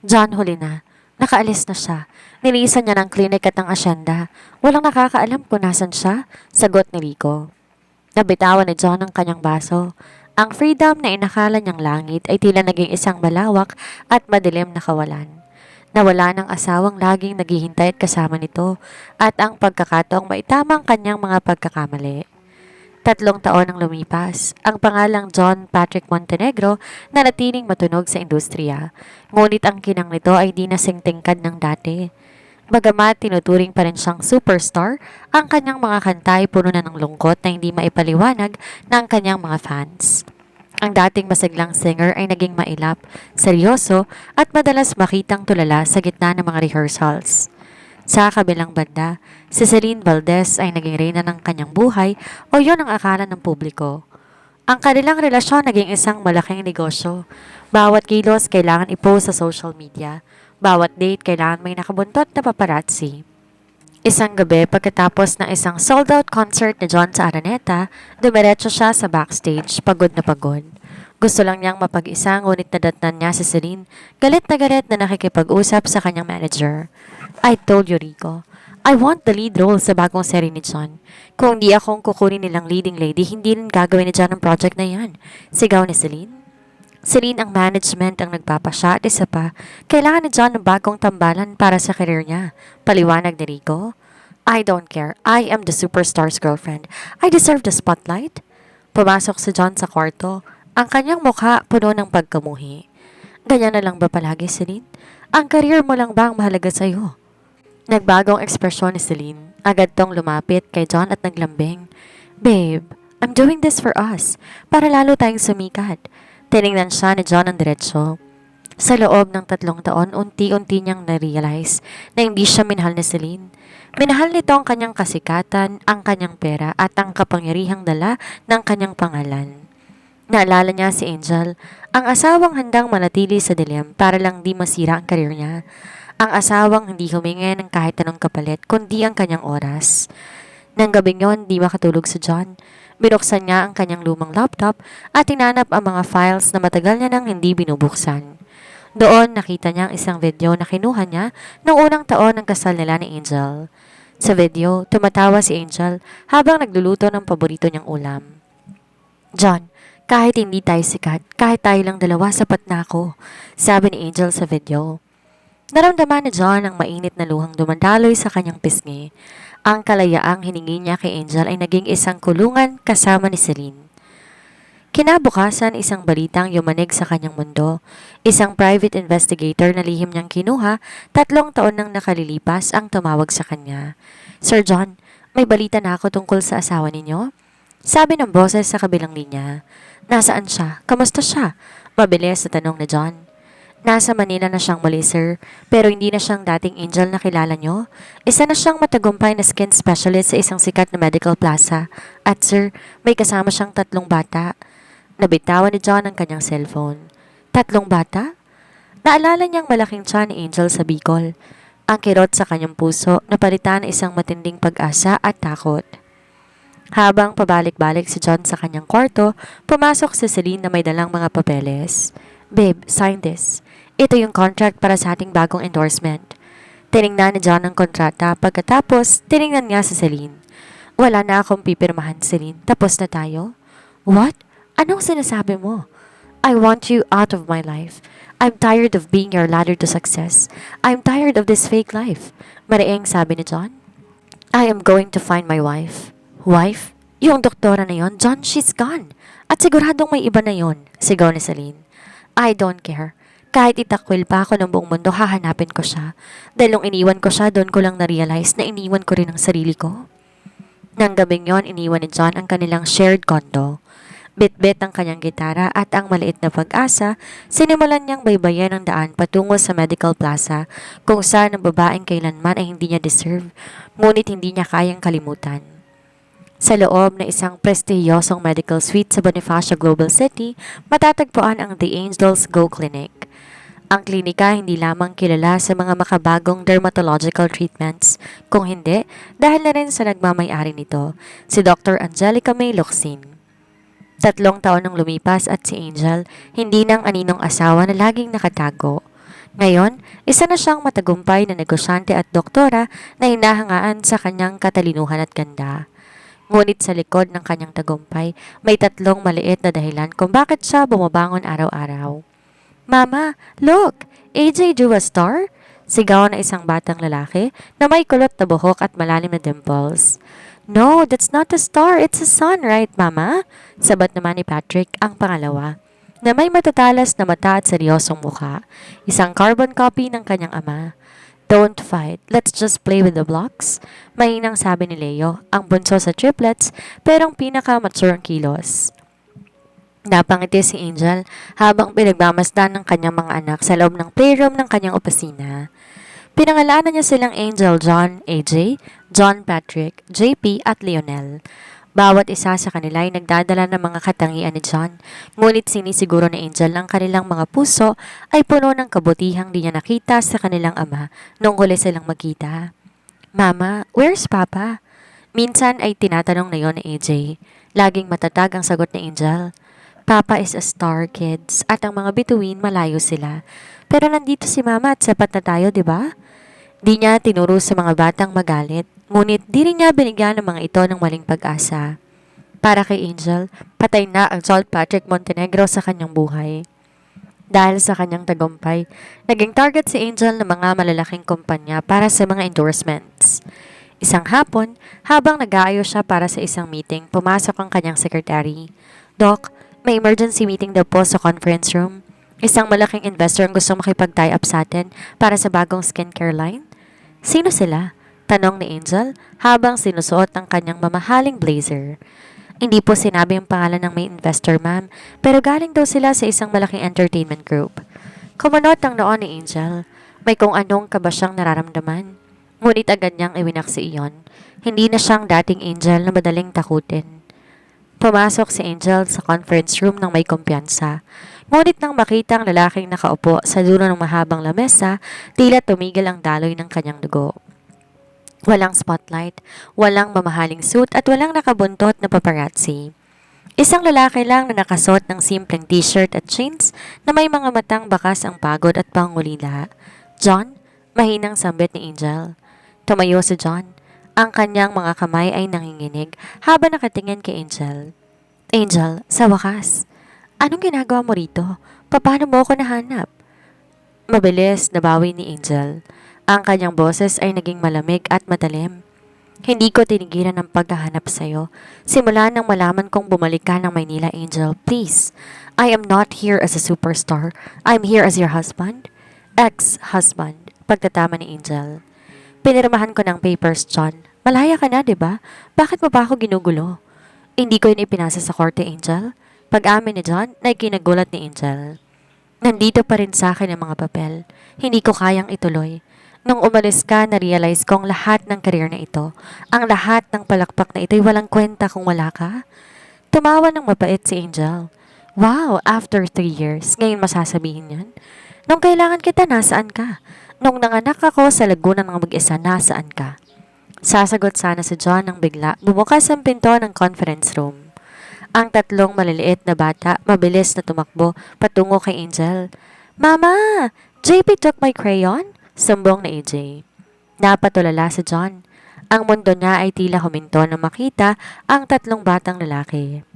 [SPEAKER 1] John, huli na. Nakaalis na siya. Nilisan niya ng klinik at ng asyenda. Walang nakakaalam kung nasan siya, sagot ni Rico. Nabitawan ni John ang kanyang baso. Ang freedom na inakala niyang langit ay tila naging isang malawak at madilim na kawalan. Nawala ng asawang laging naghihintay at kasama nito at ang pagkakataong maitamang kanyang mga pagkakamali. 3 taon ang lumipas. Ang pangalang John Patrick Montenegro na natiling matunog sa industriya. Ngunit ang kinang nito ay di nasing tingkad ng dati. Bagamat tinuturing pa rin siyang superstar, ang kanyang mga kanta ay puno na ng lungkot na hindi maipaliwanag ng kanyang mga fans. Ang dating masiglang singer ay naging mailap, seryoso at madalas makitang tulala sa gitna ng mga rehearsals. Sa kabilang banda, si Celine Valdez ay naging reyna ng kanyang buhay o yun ang akala ng publiko. Ang kanilang relasyon naging isang malaking negosyo. Bawat kilos kailangan i-post sa social media. Bawat date kailangan may nakabuntot na paparazzi. Isang gabi pagkatapos ng isang sold-out concert ni John sa Araneta, dumiretso siya sa backstage, pagod na pagod. Gusto lang niyang mapag-isa ngunit nadatnan niya si Celine, galit na nakikipag-usap sa kanyang manager. I told you, Rico. I want the lead role sa bagong seri ni John. Kung di akong kukunin nilang leading lady, hindi rin gagawin ni John ang project na yan. Sigaw ni Celine. Celine ang management ang nagpapasya at isa pa, kailangan ni John ng bagong tambalan para sa career niya. Paliwanag ni Rico. I don't care. I am the superstar's girlfriend. I deserve the spotlight. Pumasok si John sa kwarto. Ang kanyang mukha puno ng pagkamuhi. Ganyan na lang ba palagi, Celine? Ang career mo lang ba ang mahalaga sa'yo? Nagbagong ekspresyon ni Celine. Agad tong lumapit kay John at naglambing. Babe, I'm doing this for us. Para lalo tayong sumikat. Tinignan siya ni John ang diretsyo. Sa loob ng 3 taon, unti-unti niyang na-realize na hindi siya minahal ni Celine. Minahal nito ang kanyang kasikatan, ang kanyang pera at ang kapangyarihang dala ng kanyang pangalan. Naalala niya si Angel, ang asawang handang manatili sa dilim para lang di masira ang karir niya. Ang asawang hindi humingi ng kahit anong kapalit kundi ang kanyang oras. Nang gabing yon, di makatulog si John. Binuksan niya ang kanyang lumang laptop at tinanap ang mga files na matagal niya nang hindi binubuksan. Doon nakita niya ang isang video na kinuha niya noong unang taon ng kasal nila ni Angel. Sa video, tumatawa si Angel habang nagluluto ng paborito niyang ulam. John, kahit hindi tayo sikat, kahit tayo lang dalawa, sapat na ako, sabi ni Angel sa video. Naramdaman ni John ang mainit na luhang dumadaloy sa kanyang pisngi. Ang kalayaang hiningi niya kay Angel ay naging isang kulungan kasama ni Celine. Kinabukasan, isang balitang yumanig sa kanyang mundo. Isang private investigator na lihim niyang kinuha, 3 taon nang nakalilipas ang tumawag sa kanya. Sir John, may balita na ako tungkol sa asawa ninyo? Sabi ng boses sa kabilang linya. Nasaan siya? Kamusta siya? Mabilis na tanong ni John. Nasa Manila na siyang muli, sir, pero hindi na siyang dating Angel na kilala nyo. Isa na siyang matagumpay na skin specialist sa isang sikat na medical plaza. At sir, may kasama siyang 3 bata. Nabitawan ni John ang kanyang cellphone. 3 bata? Naalala niyang malaking tiyan ni Angel sa Bicol. Ang kirot sa kanyang puso napalitan ng isang matinding pag-asa at takot. Habang pabalik-balik si John sa kanyang kwarto, pumasok si Celine na may dalang mga papeles. Babe, sign this. Ito yung contract para sa ating bagong endorsement. Tiningnan ni John ang kontrata pagkatapos tiningnan niya si Celine. Wala na akong pipirmahan, Celine. Tapos na tayo? What? Anong sinasabi mo? I want you out of my life. I'm tired of being your ladder to success. I'm tired of this fake life. Mariing sabi ni John. I am going to find my wife. Wife? Yung doktora na yon, John, she's gone. At siguradong may iba na yon, sigaw ni Celine. I don't care. Kahit itakwil pa ako ng buong mundo, hahanapin ko siya. Dahil nung iniwan ko siya, doon ko lang na-realize na iniwan ko rin ang sarili ko. Nang gabing yon, iniwan ni John ang kanilang shared condo. Bit-bit ang kanyang gitara at ang maliit na pag-asa, sinimulan niyang baybayan ang daan patungo sa Medical Plaza kung saan ang babaeng kailanman ay hindi niya deserve, ngunit hindi niya kayang kalimutan. Sa loob ng isang prestihiyosong medical suite sa Bonifacio Global City, matatagpuan ang The Angels Go Clinic. Ang klinika hindi lamang kilala sa mga makabagong dermatological treatments, kung hindi, dahil na rin sa nagmamay-ari nito, si Dr. Angelica May Locsin. 3 taon nang lumipas at si Angel, hindi nang aninong asawa na laging nakatago. Ngayon, isa na siyang matagumpay na negosyante at doktora na hinahangaan sa kanyang katalinuhan at ganda. Ngunit sa likod ng kanyang tagumpay, may 3 maliit na dahilan kung bakit siya bumabangon araw-araw. Mama, look! AJ drew a star? Sigaw na isang batang lalaki na may kulot na buhok at malalim na dimples. No, that's not a star. It's a sun, right, Mama? Sabat naman ni Patrick, ang pangalawa, na may matatalas na mata at seryosong mukha. Isang carbon copy ng kanyang ama. Don't fight. Let's just play with the blocks. Mahinang sabi ni Leo, ang bunso sa triplets, pero ang pinaka-mature ang kilos. Napangiti si Angel habang pinagmamasdan ng kanyang mga anak sa loob ng playroom ng kanyang opisina. Pinangalanan niya silang Angel, John, AJ, John Patrick, JP at Lionel. Bawat isa sa kanila ay nagdadala ng mga katangian ni John, ngunit sinisiguro ni Angel ang kanilang mga puso ay puno ng kabutihang di niya nakita sa kanilang ama nung huli silang magkita. Mama, where's Papa? Minsan ay tinatanong na yon ni AJ. Laging matatag ang sagot ni Angel. Papa is a star, kids, at ang mga bituin malayo sila. Pero nandito si Mama at sapat na tayo, di ba? Di niya tinuro sa mga batang magalit, ngunit di rin niya binigyan ng mga ito ng maling pag-asa. Para kay Angel, patay na ang John Patrick Montenegro sa kanyang buhay. Dahil sa kanyang tagumpay, naging target si Angel ng mga malalaking kumpanya para sa mga endorsements. Isang hapon, habang nag-aayos siya para sa isang meeting, pumasok ang kanyang secretary. Doc, may emergency meeting daw po sa conference room. Isang malaking investor ang gusto makipag-tie up sa atin para sa bagong skincare line. Sino sila? Tanong ni Angel habang sinusuot ang kanyang mamahaling blazer. Hindi po sinabi ang pangalan ng may investor, ma'am, pero galing daw sila sa isang malaking entertainment group. Kumunot ang noon ni Angel. May kung anong kaba siyang nararamdaman. Ngunit agad niyang iwinaksi iyon. Hindi na siyang dating Angel na madaling takutin. Pumasok si Angel sa conference room ng may kumpiyansa. Ngunit nang makita ang lalaking nakaupo sa dulo ng mahabang lamesa, tila tumigil ang daloy ng kanyang dugo. Walang spotlight, walang mamahaling suit at walang nakabuntot na paparazzi. Isang lalaki lang na nakasuot ng simpleng t-shirt at jeans na may mga matang bakas ang pagod at pangulila. John, mahinang sambit ni Angel. Tumayo si John. Ang kanyang mga kamay ay nanginginig habang nakatingin kay Angel. Angel, sa wakas. Anong ginagawa mo rito? Paano mo ako nahanap? Mabilis nabawi ni Angel. Ang kanyang boses ay naging malamig at matalim. Hindi ko tinigilan ang paghahanap sa'yo. Simula nang malaman kong bumalik ka ng Maynila, Angel, please. I am not here as a superstar. I'm here as your husband. Ex-husband. Pagtatama ni Angel. Pinirmahan ko ng papers, John. Malaya ka na, di ba? Bakit mo pa ako ginugulo? Hindi ko yun ipinasa sa korte, Angel. Pag-amin ni John, na ikinagulat ni Angel. Nandito pa rin sa akin ang mga papel. Hindi ko kayang ituloy. Nung umalis ka, na-realize kong lahat ng career na ito, ang lahat ng palakpak na ito'y walang kwenta kung wala ka. Tumawa ng mapait si Angel. Wow, after 3 years, ngayon masasabihin yan? Nung kailangan kita, nasaan ka? Nung nanganak ako sa Laguna ng mag-isa, nasaan ka? Sasagot sana si John nang bigla bumukas ang pinto ng conference room. Ang tatlong maliliit na bata mabilis na tumakbo patungo kay Angel. Mama! JP took my crayon? Sumbong na AJ. Napatulala si John. Ang mundo niya ay tila huminto nang makita ang tatlong batang lalaki.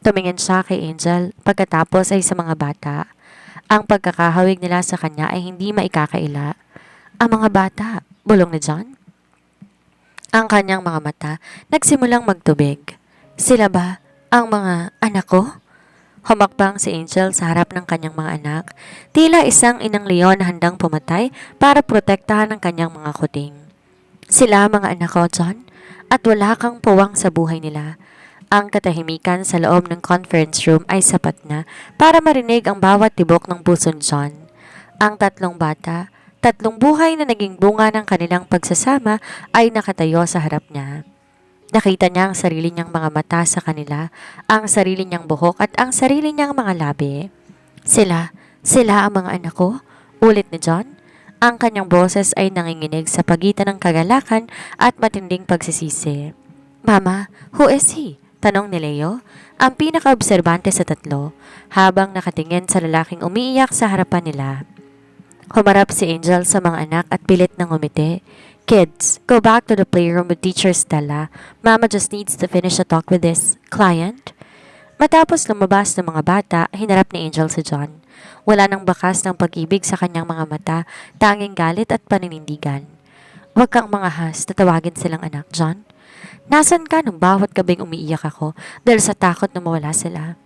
[SPEAKER 1] Tumingin siya kay Angel pagkatapos ay sa mga bata. Ang pagkakahawig nila sa kanya ay hindi maikakaila. Ang mga bata, bulong ni John. Ang kanyang mga mata nagsimulang magtubig. Sila ba ang mga anak ko? Humakbang si Angel sa harap ng kanyang mga anak, tila isang inang leon na handang pumatay para protektahan ang kanyang mga kuting. Sila mga anak ko, John, at wala kang puwang sa buhay nila. Ang katahimikan sa loob ng conference room ay sapat na para marinig ang bawat tibok ng puso ni John. Ang tatlong bata, tatlong buhay na naging bunga ng kanilang pagsasama ay nakatayo sa harap niya. Nakita niya ang sarili niyang mga mata sa kanila, ang sarili niyang buhok at ang sarili niyang mga labi. Sila ang mga anak ko? Ulit ni John. Ang kanyang boses ay nanginginig sa pagitan ng kagalakan at matinding pagsisisi. Mama, who is he? Tanong ni Leo, ang pinaka-obserbante sa tatlo, habang nakatingin sa lalaking umiiyak sa harapan nila. Humarap si Angel sa mga anak at pilit ng ngumiti. Kids, go back to the playroom with Teacher Stella. Mama just needs to finish a talk with this client. Matapos lumabas ng mga bata, hinarap ni Angel si John. Wala nang bakas ng pag-ibig sa kanyang mga mata, tanging galit at paninindigan. Huwag kang mangahas, tatawagin silang anak, John. Nasaan ka nung bawat gabing umiiyak ako dahil sa takot na mawala sila?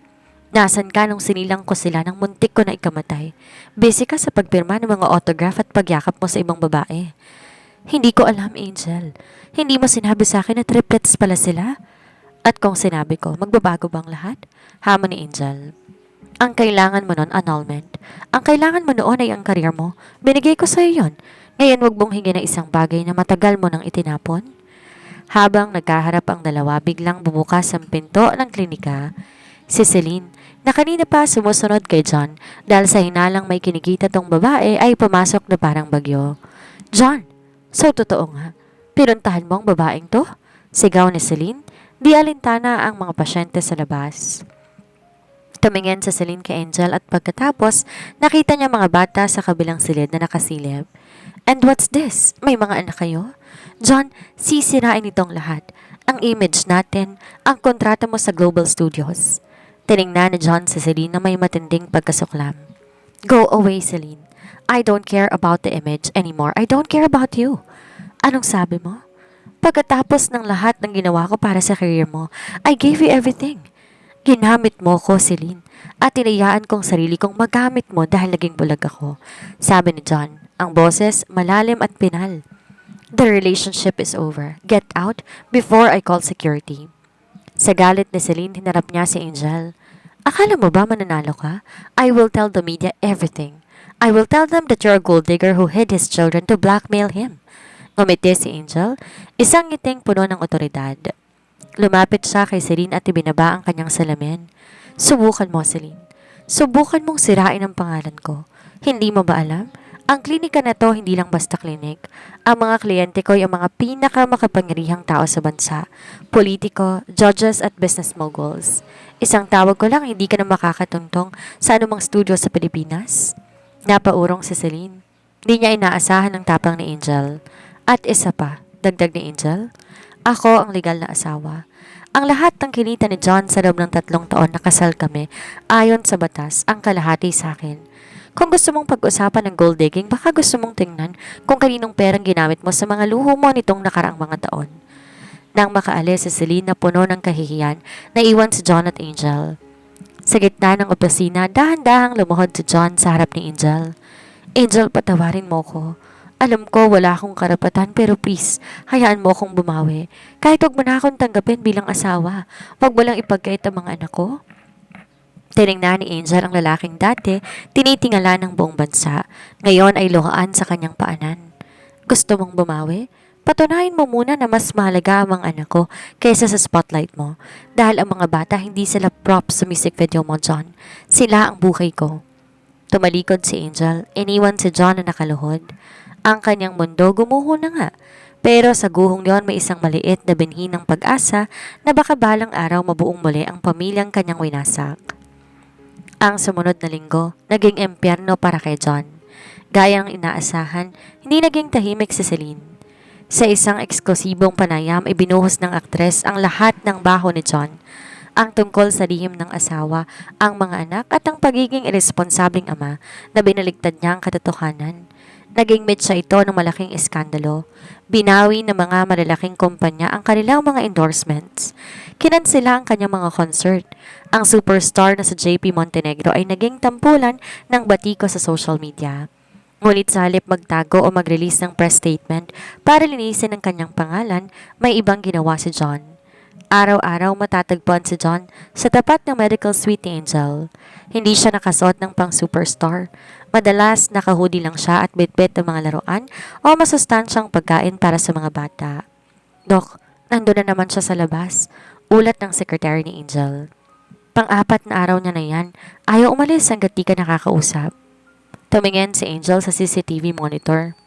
[SPEAKER 1] Nasaan ka nung sinilang ko sila nang muntik ko na ikamatay? Busy ka sa pagpirma ng mga autograph at pagyakap mo sa ibang babae. Hindi ko alam, Angel. Hindi mo sinabi sa akin na triplets pala sila? At kung sinabi ko, magbabago bang lahat? Hamon ni Angel. Ang kailangan mo noon, annulment. Ang kailangan mo noon ay ang karir mo. Binigay ko sa iyo yon. Ngayon wag mong hingi na isang bagay na matagal mo nang itinapon. Habang nagkaharap ang dalawa, biglang bumukas ang pinto ng klinika. Si Celine, na kanina pa sumusunod kay John dahil sa hinalang may kinikita tong babae ay pumasok na parang bagyo. John! So, totoo nga. Pinuntahan mo ang babaeng to? Sigaw ni Celine. Di alintana ang mga pasyente sa labas. Tumingin sa Celine kay Angel at pagkatapos, nakita niya mga bata sa kabilang silid na nakasilip. And what's this? May mga anak kayo? John, sisirain itong lahat. Ang image natin, ang kontrata mo sa Global Studios. Tiningnan ni John sa Celine na may matinding pagkasuklam. Go away, Celine. I don't care about the image anymore. I don't care about you. Anong sabi mo? Pagkatapos ng lahat ng ginawa ko para sa career mo, I gave you everything. Ginamit mo ko, Celine, at tinayaan kong sarili kong magamit mo dahil naging bulag ako. Sabi ni John, ang boses malalim at pinal. The relationship is over. Get out before I call security. Sa galit ni Celine, hinarap niya si Angel. Akala mo ba mananalo ka? I will tell the media everything. I will tell them that you're a gold digger who hid his children to blackmail him. Ngumiti si Angel, isang ngiting puno ng otoridad. Lumapit siya kay Celine at ibinaba ang kanyang salamin. Subukan mo, Celine. Subukan mong sirain ang pangalan ko. Hindi mo ba alam? Ang klinika na to hindi lang basta klinik. Ang mga kliyente ko ay ang mga pinakamakapangyarihang tao sa bansa. Politiko, judges at business moguls. Isang tawag ko lang hindi ka na makakatuntong sa anumang studio sa Pilipinas. Napaurong si Celine. Di niya inaasahan ang tapang ni Angel. At isa pa, dagdag ni Angel, ako ang legal na asawa. Ang lahat ng kinita ni John sa loob ng 3 taon na kasal kami, ayon sa batas, ang kalahati sa akin. Kung gusto mong pag-usapan ng gold digging, baka gusto mong tingnan kung kaninong perang ginamit mo sa mga luho mo nitong nakaraang mga taon. Nang makaalis si Celine na puno ng kahihiyan, naiwan si John at Angel. Sa gitna ng opisina, dahan-dahang lumuhod si John sa harap ni Angel. Angel, patawarin mo ko. Alam ko wala akong karapatan pero please, hayaan mo akong bumawi. Kahit huwag mo na akong tanggapin bilang asawa, huwag mo lang ipagkait ang mga anak ko. Tinignan ni Angel ang lalaking dati, tinitingala ng buong bansa. Ngayon ay luhaan sa kanyang paanan. Gusto mong bumawi? Patunayan mo muna na mas mahalaga ang mga anak ko kaysa sa spotlight mo. Dahil ang mga bata hindi sila props sa music video mo, John. Sila ang buhay ko. Tumalikod si Angel, iniwan si John na nakaluhod. Ang kanyang mundo gumuho na nga. Pero sa guhong yon may isang maliit na binhi ng pag-asa na baka balang araw mabuong muli ang pamilyang kanyang winasak. Ang sumunod na linggo, naging impyerno para kay John. Gaya ng inaasahan, hindi naging tahimik si Celine. Sa isang eksklusibong panayam, ibinuhos ng aktres ang lahat ng baho ni John. Ang tungkol sa lihim ng asawa, ang mga anak at ang pagiging irresponsabling ama na binaligtad niya ang katotohanan. Naging mitsa ito ng malaking iskandalo. Binawi ng mga malalaking kumpanya ang kanilang mga endorsements. Kinansela ang kanyang mga concert. Ang superstar na si JP Montenegro ay naging tampulan ng batiko sa social media. Ngunit sa halip magtago o mag-release ng press statement para linisin ang kanyang pangalan, may ibang ginawa si John. Araw-araw matatagpuan si John sa tapat ng medical suite ni Angel. Hindi siya nakasuot ng pang-superstar. Madalas nakahoodie lang siya at bitbit ng mga laruan o masustansyang pagkain para sa mga bata. Dok, nandun na naman siya sa labas. Ulat ng sekretary ni Angel. Pang-apat na araw niya na yan, ayaw umalis hanggat di ka nakakausap. Tumingin si Angel sa CCTV monitor.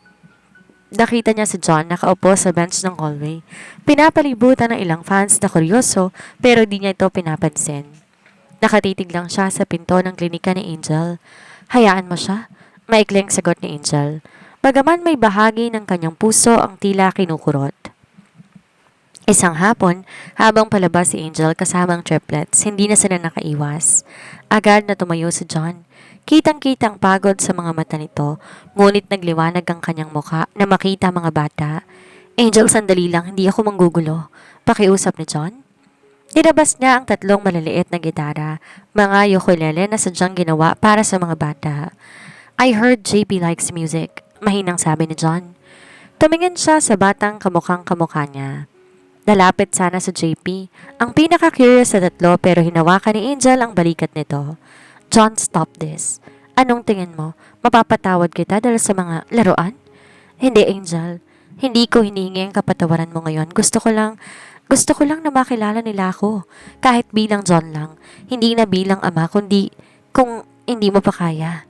[SPEAKER 1] Nakita niya si John nakaupo sa bench ng hallway. Pinapalibutan ng ilang fans na kuryoso pero di niya ito pinapansin. Nakatitig lang siya sa pinto ng klinika ni Angel. Hayaan mo siya, maikling sagot ni Angel. Bagaman may bahagi ng kanyang puso ang tila kinukurot. Isang hapon, habang palabas si Angel kasamang triplets, hindi na sila nakaiwas. Agad na tumayo si John. Kitang-kitang pagod sa mga mata nito, ngunit nagliwanag ang kanyang mukha na makita mga bata. Angel, sandali lang, hindi ako manggugulo. Pakiusap ni John. Nilabas niya ang tatlong maliliit na gitara, mga ukulele na sadyang ginawa para sa mga bata. I heard JP likes music, mahinang sabi ni John. Tumingin siya sa batang kamukhang kamukha niya. Nalapit sana sa JP, ang pinaka-curious sa tatlo pero hinawakan ni Angel ang balikat nito. John, stop this. Anong tingin mo? Mapapatawad kita dahil sa mga laruan? Hindi, Angel. Hindi ko hinihingi ang kapatawaran mo ngayon. Gusto ko lang na makilala nila ako. Kahit bilang John lang. Hindi na bilang ama kundi kung hindi mo pa kaya.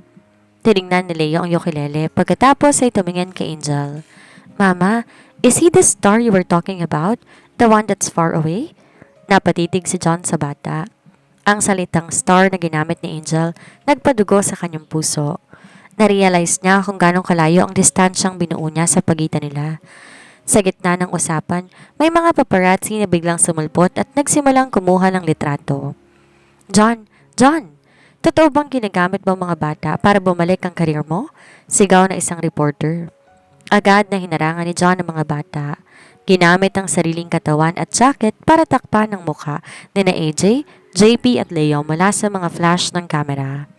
[SPEAKER 1] Tinignan ni Leo ang ukulele pagkatapos ay tumingin kay Angel. Mama, is he the star you were talking about? The one that's far away? Napatitig si John sa bata. Ang salitang star na ginamit ni Angel nagpadugo sa kanyang puso. Narealize niya kung ganong kalayo ang distansyang binuo niya sa pagitan nila. Sa gitna ng usapan, may mga paparazzi na biglang sumulpot at nagsimulang kumuha ng litrato. John! Totoo bang ginagamit mo mga bata para bumalik ang karir mo? Sigaw na isang reporter. Agad na hinarangan ni John ang mga bata. Ginamit ang sariling katawan at jacket para takpan ang mukha ni na AJ, JP at Leo mula sa mga flash ng kamera.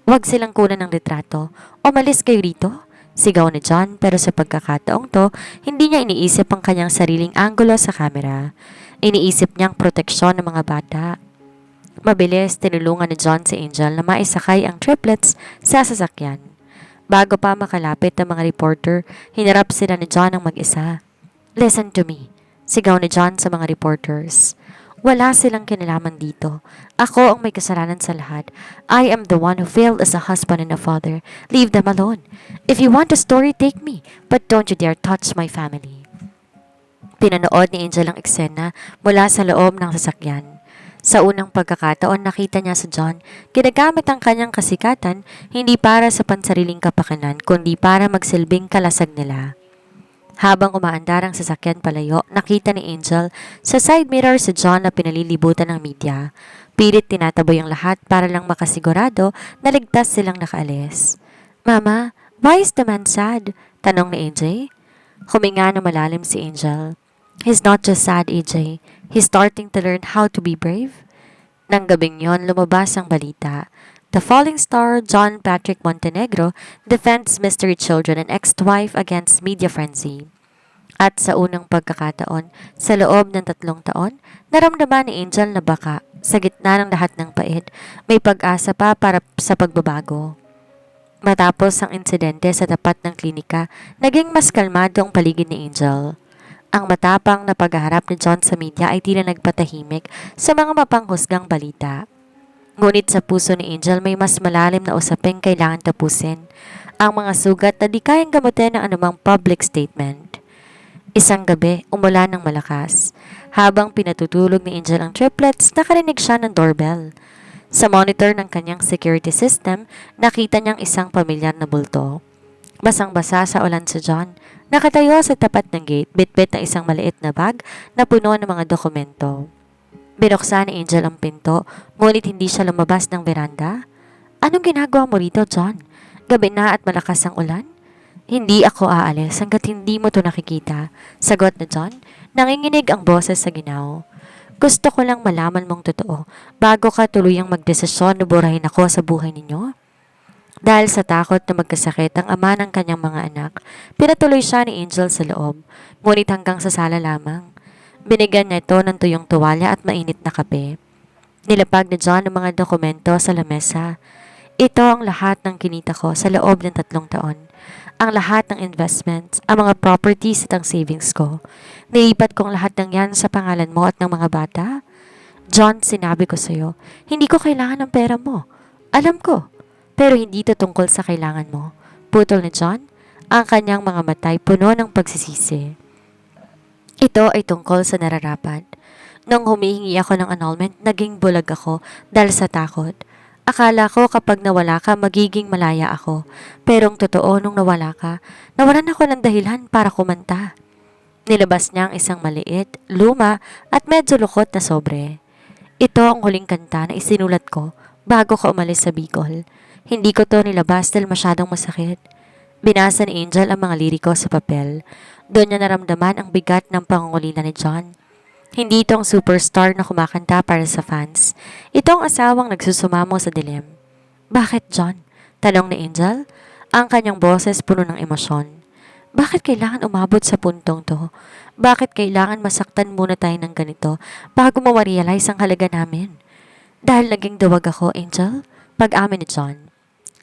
[SPEAKER 1] Huwag silang kunan ng litrato. Umalis kayo rito. Sigaw ni John pero sa pagkakataong to, hindi niya iniisip ang kanyang sariling anggulo sa kamera. Iniisip niyang proteksyon ng mga bata. Mabilis, tinulungan ni John si Angel na maisakay ang triplets sa sasakyan. Bago pa makalapit ang mga reporter, hinarap sila ni John ang mag-isa. Listen to me, sigaw ni John sa mga reporters. Wala silang kinalaman dito. Ako ang may kasalanan sa lahat. I am the one who failed as a husband and a father. Leave them alone. If you want a story, take me, but don't you dare touch my family. Pinanood ni Angel ang eksena mula sa loob ng sasakyan. Sa unang pagkakataon nakita niya si John, ginagamit ang kanyang kasikatan hindi para sa pansariling kapakanan kundi para magsilbing kalasag nila. Habang umaandar ang sasakyan palayo, nakita ni Angel sa side mirror si John na pinalilibutan ng media. Pilit tinataboy ang lahat para lang makasigurado na ligtas silang nakaalis. Mama, why is the man sad? Tanong ni AJ. Huminga na malalim si Angel. He's not just sad, AJ. He's starting to learn how to be brave. Nang gabing yon, lumabas ang balita. The falling star John Patrick Montenegro defends mystery children and ex-wife against media frenzy. At sa unang pagkakataon, sa loob ng 3 taon, naramdaman ni Angel na baka, sa gitna ng lahat ng pait, may pag-asa pa para sa pagbabago. Matapos ang insidente sa tapat ng klinika, naging mas kalmado ang paligid ni Angel. Ang matapang na paghaharap ni John sa media ay tila nagpatahimik sa mga mapanghusgang balita. Ngunit sa puso ni Angel may mas malalim na usaping kailangan tapusin. Ang mga sugat na di kayang gamutin ng anumang public statement. Isang gabi, umulan ng malakas. Habang pinatutulog ni Angel ang triplets, nakarinig siya ng doorbell. Sa monitor ng kanyang security system, nakita niyang isang pamilyar na bulto. Basang-basa sa ulan si John. Nakatayo sa tapat ng gate, bitbit na isang maliit na bag na puno ng mga dokumento. Binuksan ni Angel ang pinto, ngunit hindi siya lumabas ng veranda. Anong ginagawa mo rito, John? Gabi na at malakas ang ulan? Hindi ako aalis hanggat hindi mo to nakikita, sagot na John. Nanginginig ang boses sa ginaw. Gusto ko lang malaman mong totoo bago ka tuluyang magdesisyon na burahin ako sa buhay ninyo. Dahil sa takot na magkasakit ang ama ng kanyang mga anak, pinatuloy siya ni Angel sa loob, ngunit hanggang sa sala lamang. Binigyan niya ito ng tuyong tuwalya at mainit na kape. Nilapag ni John ang mga dokumento sa lamesa. Ito ang lahat ng kinita ko sa loob ng 3 taon. Ang lahat ng investments, ang mga properties at ang savings ko. Nilipat kong lahat ng yan sa pangalan mo at ng mga bata. John, sinabi ko sa'yo, hindi ko kailangan ng pera mo. Alam ko, pero hindi ito tungkol sa kailangan mo. Putol ni John, ang kanyang mga matay puno ng pagsisisi. Ito ay tungkol sa nararapat. Nung humihingi ako ng annulment, naging bulag ako dahil sa takot. Akala ko kapag nawala ka, magiging malaya ako. Pero ang totoo nung nawala ka, nawalan ako ng dahilan para kumanta. Nilabas niya ang isang maliit, luma at medyo lukot na sobre. Ito ang huling kanta na isinulat ko bago ka umalis sa Bicol. Hindi ko to nilabas dahil masyadong masakit. Binasa ni Angel ang mga liriko sa papel. Doon niya naramdaman ang bigat ng pangungulila ni John. Hindi ito ang superstar na kumakanta para sa fans. Ito ang asawang nagsusumamo sa dilim. Bakit, John? Tanong ni Angel. Ang kanyang boses puno ng emosyon. Bakit kailangan umabot sa puntong to? Bakit kailangan masaktan muna tayo ng ganito bago mo ma-realize ang halaga namin? Dahil naging duwag ako, Angel? Pag-amin ni John.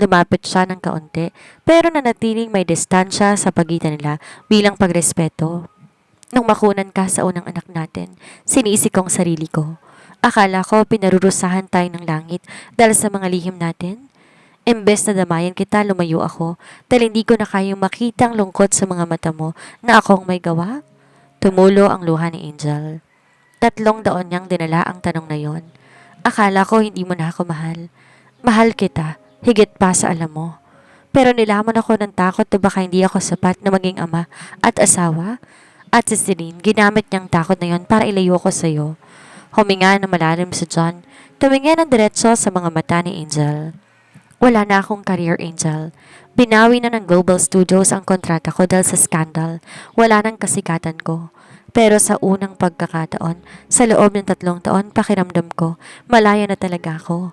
[SPEAKER 1] Lumapit siya ng kaunti pero nanatiling may distansya sa pagitan nila bilang pagrespeto. Nung makunan ka sa unang anak natin, sinisi kong sarili ko. Akala ko pinarurusahan tayo ng langit dahil sa mga lihim natin. Imbes na damayan kita, lumayo ako dahil hindi ko na kayang makita ang lungkot sa mga mata mo na akong may gawa. Tumulo ang luha ni Angel. 3 taon niyang dinala ang tanong na yon. Akala ko hindi mo na ako mahal. Mahal kita, higit pa sa alam mo. Pero nilamon ako ng takot na baka hindi ako sapat na maging ama at asawa. At si Celine, ginamit niyang takot na yon para ilayo ko sa iyo. Huminga na malalim si John, tumingin ng diretso sa mga mata ni Angel. Wala na akong career, Angel. Binawi na ng Global Studios ang kontrata ko dahil sa scandal. Wala nang kasikatan ko. Pero sa unang pagkakataon, sa loob ng 3 taon, pakiramdam ko, malaya na talaga ako.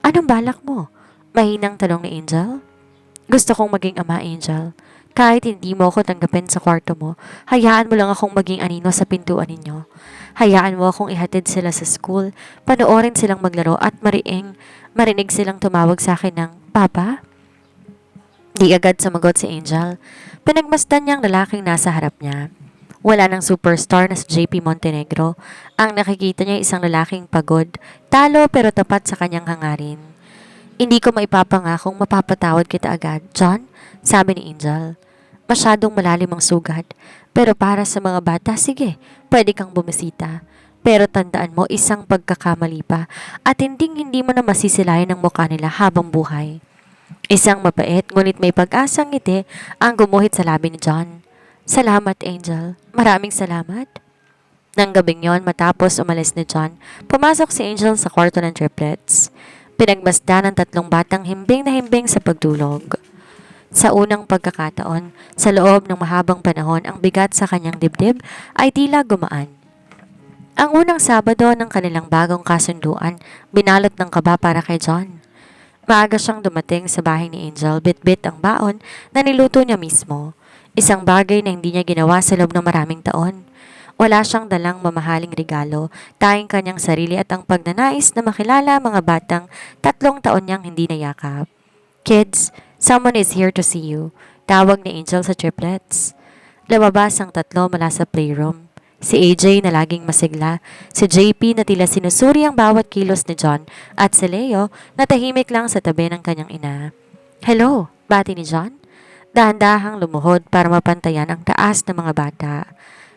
[SPEAKER 1] Anong balak mo? Mahinang tanong ni Angel. Gusto kong maging ama, Angel. Kahit hindi mo ako tanggapin sa kwarto mo, hayaan mo lang akong maging anino sa pintuan ninyo. Hayaan mo akong ihatid sila sa school, panoorin silang maglaro at marinig silang tumawag sa akin ng, Papa? Di agad sumagot si Angel. Pinagmasdan niyang lalaking nasa harap niya. Wala ng superstar na si JP Montenegro. Ang nakikita niya isang lalaking pagod, talo pero tapat sa kanyang hangarin. Hindi ko maipapangakong mapapatawad kita agad, John, sabi ni Angel. Masyadong malalim ang sugat, pero para sa mga bata, sige, pwede kang bumisita. Pero tandaan mo, isang pagkakamali pa at hindi mo na masisilayan ang mukha nila habang buhay. Isang mapait ngunit may pag-asang ngiti ang gumuhit sa labi ni John. Salamat, Angel. Maraming salamat. Nang gabing yon, matapos umalis ni John, pumasok si Angel sa kwarto ng triplets. Pinagmasdan ng 3 batang himbing na himbing sa pagdulog. Sa unang pagkakataon, sa loob ng mahabang panahon, ang bigat sa kanyang dibdib ay tila gumaan. Ang unang Sabado ng kanilang bagong kasunduan, binalot ng kaba para kay John. Maaga siyang dumating sa bahay ni Angel, bitbit ang baon na niluto niya mismo. Isang bagay na hindi niya ginawa sa loob ng maraming taon. Wala siyang dalang mamahaling regalo, tanging kanyang sarili at ang pagnanais na makilala mga batang 3 taon niyang hindi nayakap. Kids, someone is here to see you, tawag ni Angel sa triplets. Lumabas ang 3 mula sa playroom. Si AJ na laging masigla, si JP na tila sinusuri ang bawat kilos ni John, at si Leo na tahimik lang sa tabi ng kanyang ina. Hello, bati ni John. Dahan-dahang lumuhod para mapantayan ang taas ng mga bata.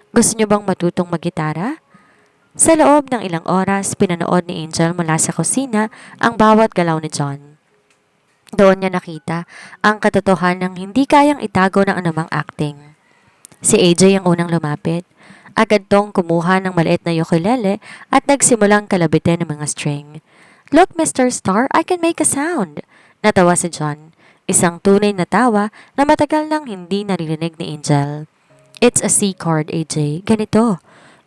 [SPEAKER 1] Gusto niyo bang matutong maggitara? Sa loob ng ilang oras, pinanood ni Angel mula sa kusina ang bawat galaw ni John. Doon niya nakita ang katotohanan ng hindi kayang itago ng anumang acting. Si AJ ang unang lumapit. Agad tong kumuha ng maliit na ukulele at nagsimulang kalabitin ng mga string. "Look, Mr. Star, I can make a sound!" Natawa si John. Isang tunay na tawa na matagal nang hindi naririnig ni Angel. "It's a C chord, AJ. Ganito."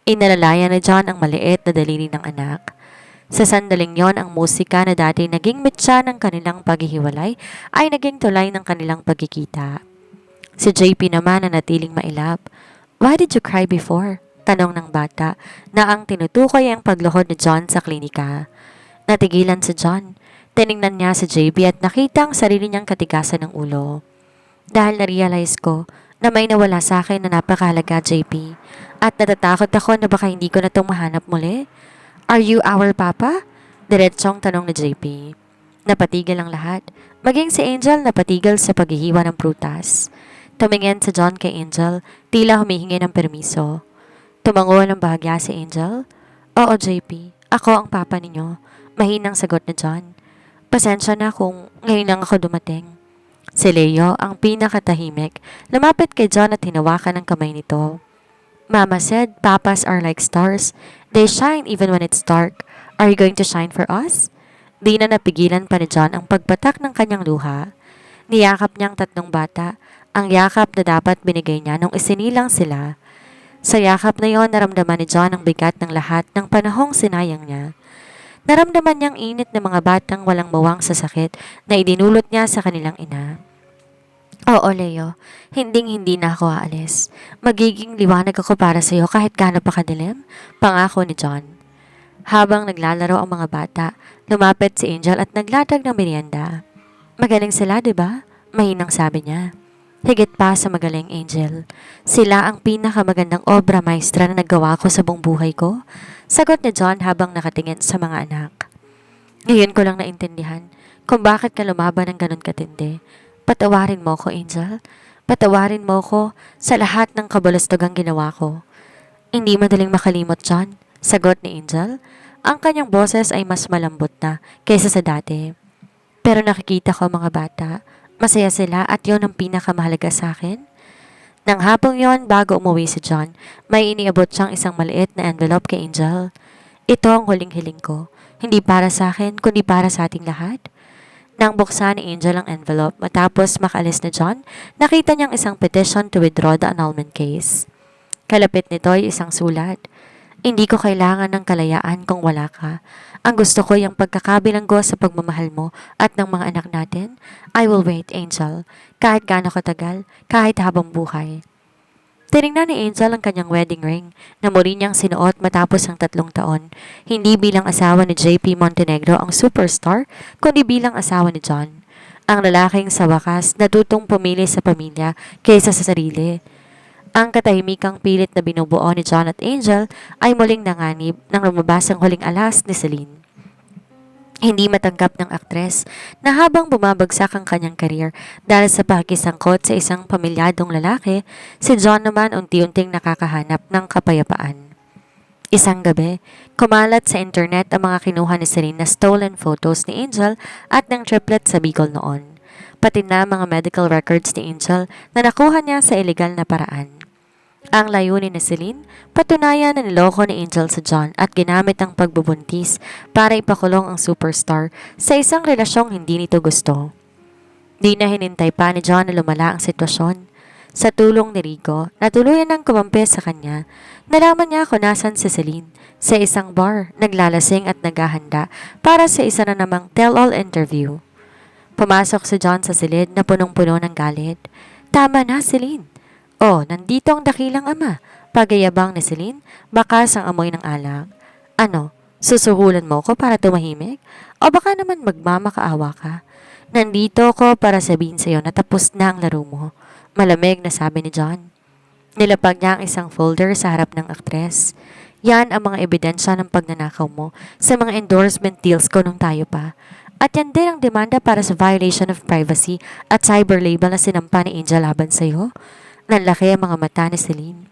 [SPEAKER 1] Inalalayan ni John ang maliit na daliri ng anak. Sa sandaling yon, ang musika na dati naging mitsa ng kanilang paghihiwalay ay naging tulay ng kanilang pagkikita. Si JP naman na natiling mailap. "Why did you cry before?" Tanong ng bata na ang tinutukoy ang pagluhod ni John sa klinika. Natigilan si John. Tiningnan niya si JP at nakita ang sarili niyang katigasan ng ulo. "Dahil na-realize ko na may nawala sa akin na napakahalaga, JP. At natatakot ako na baka hindi ko na itong mahanap muli." "Are you our papa?" Diretsong tanong ni JP. Napatigil ang lahat. Maging si Angel napatigil sa paghihiwa ng prutas. Tumingin si John kay Angel, tila humihingi ng permiso. Tumango ng bahagya si Angel. "Oo, JP. Ako ang papa ninyo." Mahinang sagot ni John. "Pasensya na kung ngayon lang ako dumating." Si Leo, ang pinakatahimik, lumapit kay John at hinawakan ang kamay nito. "Mama said papas are like stars. They shine even when it's dark. Are you going to shine for us?" Di na napigilan pa ni John ang pagbatak ng kanyang luha. Niyakap niyang tatlong bata, ang yakap na dapat binigay niya nung isinilang sila. Sa yakap na yon, naramdaman ni John ang bigat ng lahat ng panahong sinayang niya. Naramdaman niyang init ng mga batang walang mawang sa sakit na idinulot niya sa kanilang ina. "Oo, Leo. Hinding-hindi na ako aalis. Magiging liwanag ako para sa iyo kahit gaano pa kadilim," pangako ni John. Habang naglalaro ang mga bata, lumapit si Angel at naglatag ng merienda. "Magaling sila, di ba?" Mahinang sabi niya. "Higit pa sa magaling, Angel. Sila ang pinakamagandang obra maestra na nagawa ko sa buong buhay ko," sagot ni John habang nakatingin sa mga anak. "Ngayon ko lang naintindihan kung bakit ka lumaban ng ganun katindi. Patawarin mo ko, Angel. Patawarin mo ko sa lahat ng kabalastugang ginawa ko." "Hindi madaling makalimot, John," sagot ni Angel. Ang kanyang boses ay mas malambot na kaysa sa dati. "Pero nakikita ko mga bata. Masaya sila at yon ang pinakamahalaga sa akin." Nang hapong yon, bago umuwi si John, may iniabot siyang isang maliit na envelope kay Angel. "Ito ang huling hiling ko. Hindi para sa akin, kundi para sa ating lahat." Nang buksan ni Angel ang envelope matapos makaalis na John, nakita niyang isang petition to withdraw the annulment case. Kalapit nito ay isang sulat. "Hindi ko kailangan ng kalayaan kung wala ka. Ang gusto ko yung pagkakabilanggo sa pagmamahal mo at ng mga anak natin. I will wait, Angel. Kahit gaano katagal, kahit habang buhay." Tinignan ni Angel ang kanyang wedding ring na muli niyang sinuot matapos ang 3 taon. Hindi bilang asawa ni JP Montenegro ang superstar, kundi bilang asawa ni John. Ang lalaking sa wakas natutong pumili sa pamilya kaysa sa sarili. Ang katahimikang pilit na binubuo ni John at Angel ay muling nanganib nang lumabas ang huling alas ni Celine. Hindi matanggap ng aktres na habang bumabagsak ang kanyang career dahil sa pakikisangkot sa isang pamilyadong lalaki, si John naman unti-unting nakakahanap ng kapayapaan. Isang gabi, kumalat sa internet ang mga kinuha ni Celine na stolen photos ni Angel at ng triplet sa Bicol noon, pati na mga medical records ni Angel na nakuha niya sa ilegal na paraan. Ang layunin ni Celine, patunayan na niloko ni Angel sa John at ginamit ang pagbubuntis para ipakulong ang superstar sa isang relasyong hindi nito gusto. Di na hinintay pa ni John na lumala ang sitwasyon. Sa tulong ni Rico, natuluyan ng kumampi sa kanya. Nalaman niya kung nasan si Celine, sa isang bar, naglalasing at naghahanda para sa isa na namang tell-all interview. Pumasok si John sa silid na punong-puno ng galit. "Tama na, Celine." "Oh, nandito ang dakilang ama," pagayabang ni Celine, bakas ang amoy ng alak. "Ano, susuhulan mo ko para tumahimik? O baka naman magmamakaawa ka? Nandito ko para sabihin sa'yo na tapos na ang laro mo," malamig na sabi ni John. Nilapag niya ang isang folder sa harap ng aktres. "Yan ang mga ebidensya ng pagnanakaw mo sa mga endorsement deals ko nung tayo pa. At yan din ang demanda para sa violation of privacy at cyber label na sinampa ni Angel laban sa'yo. Nanlaki ang mga mata ni Celine.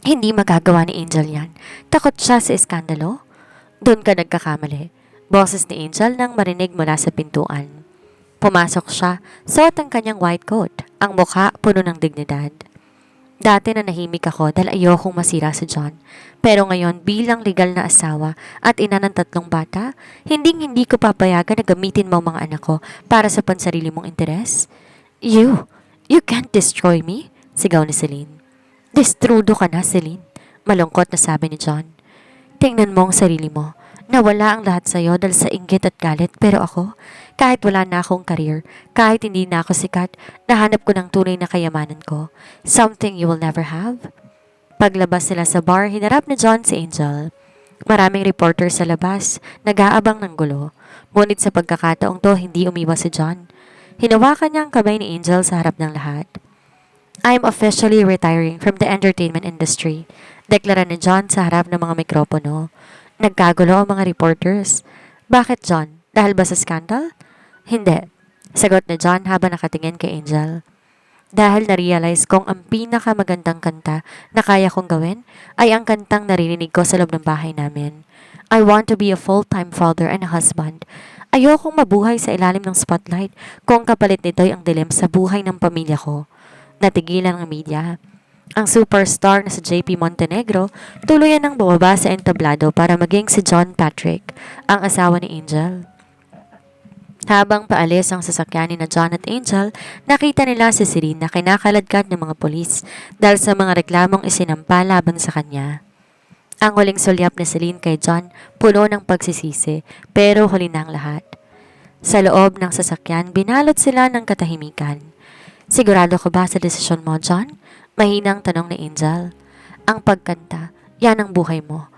[SPEAKER 1] Hindi magagawa ni Angel yan. Takot siya sa iskandalo. Doon ka nagkakamali. Boses ni Angel nang marinig mula sa pintuan. Pumasok siya, suot ang kanyang white coat, ang mukha puno ng dignidad. Dati na nahimik ako dahil ayokong masira si John. Pero ngayon bilang legal na asawa at ina ng 3 bata, hindi ko papayagan na gamitin mo ang mga anak ko para sa pansarili mong interes. You can't destroy me, sigaw ni Celine. Destrudo ka na, Celine, malungkot na sabi ni John. Tingnan mo ang sarili mo. Nawala ang lahat sa'yo dahil sa inggit at galit, pero ako, kahit wala na akong career, kahit hindi na ako sikat, nahanap ko ng tunay na kayamanan ko. Something you will never have. Paglabas sila sa bar, hinarap ni John si Angel. Maraming reporter sa labas, nag-aabang ng gulo. Ngunit sa pagkakataong to, hindi umiwas si John. Hinawakan niya ang kamay ni Angel sa harap ng lahat. I'm officially retiring from the entertainment industry, deklara ni John sa harap ng mga mikropono. Nagkagulo ang mga reporters. Bakit, John? Dahil ba sa scandal? Hindi. Sagot ni John habang nakatingin kay Angel. Dahil na-realize kong ang pinakamagandang kanta na kaya kong gawin ay ang kantang naririnig ko sa loob ng bahay namin. I want to be a full-time father and a husband. Ayokong mabuhay sa ilalim ng spotlight kung kapalit nito'y ang dilim sa buhay ng pamilya ko. Natigilan ang media. Ang superstar na si JP Montenegro tuluyan ng bumaba sa entablado para maging si John Patrick, ang asawa ni Angel. Habang paalis ang sasakyan ni na John at Angel, nakita nila si Celine na kinakaladkad ng mga polis dahil sa mga reklamong isinampa laban sa kanya. Ang huling sulyap ni Celine kay John puno ng pagsisisi, pero huli na ang lahat. Sa loob ng sasakyan, binalot sila ng katahimikan. Sigurado ka ba sa desisyon mo, John? Mahinang tanong ni Angel. Ang pagkanta, yan ang buhay mo.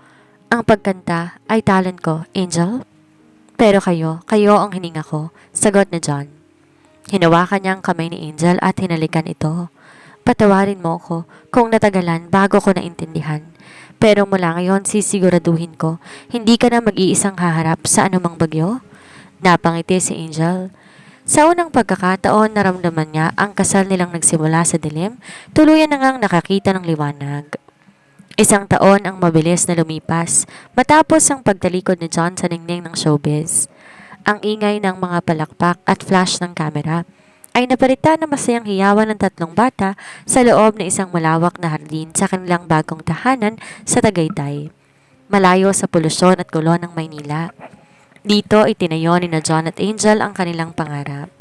[SPEAKER 1] Ang pagkanta ay talent ko, Angel. Pero kayo ang hininga ko, sagot ni John. Hinawakan niya ang kamay ni Angel at hinalikan ito. Patawarin mo ko kung natagalan bago ko naintindihan. Pero mula ngayon sisiguraduhin ko, hindi ka na mag-iisang haharap sa anumang bagyo. Napangiti si Angel. Sa unang pagkakataon, naramdaman niya ang kasal nilang nagsimula sa dilim, tuluyan na ngang nakakita ng liwanag. 1 taon ang mabilis na lumipas matapos ang pagtalikod ni John sa ningning ng showbiz. Ang ingay ng mga palakpak at flash ng kamera ay napalitan na masayang hiyawan ng 3 bata sa loob ng isang malawak na hardin sa kanilang bagong tahanan sa Tagaytay, malayo sa polusyon at gulo ng Maynila. Dito itinayo ni na John at Angel ang kanilang pangarap.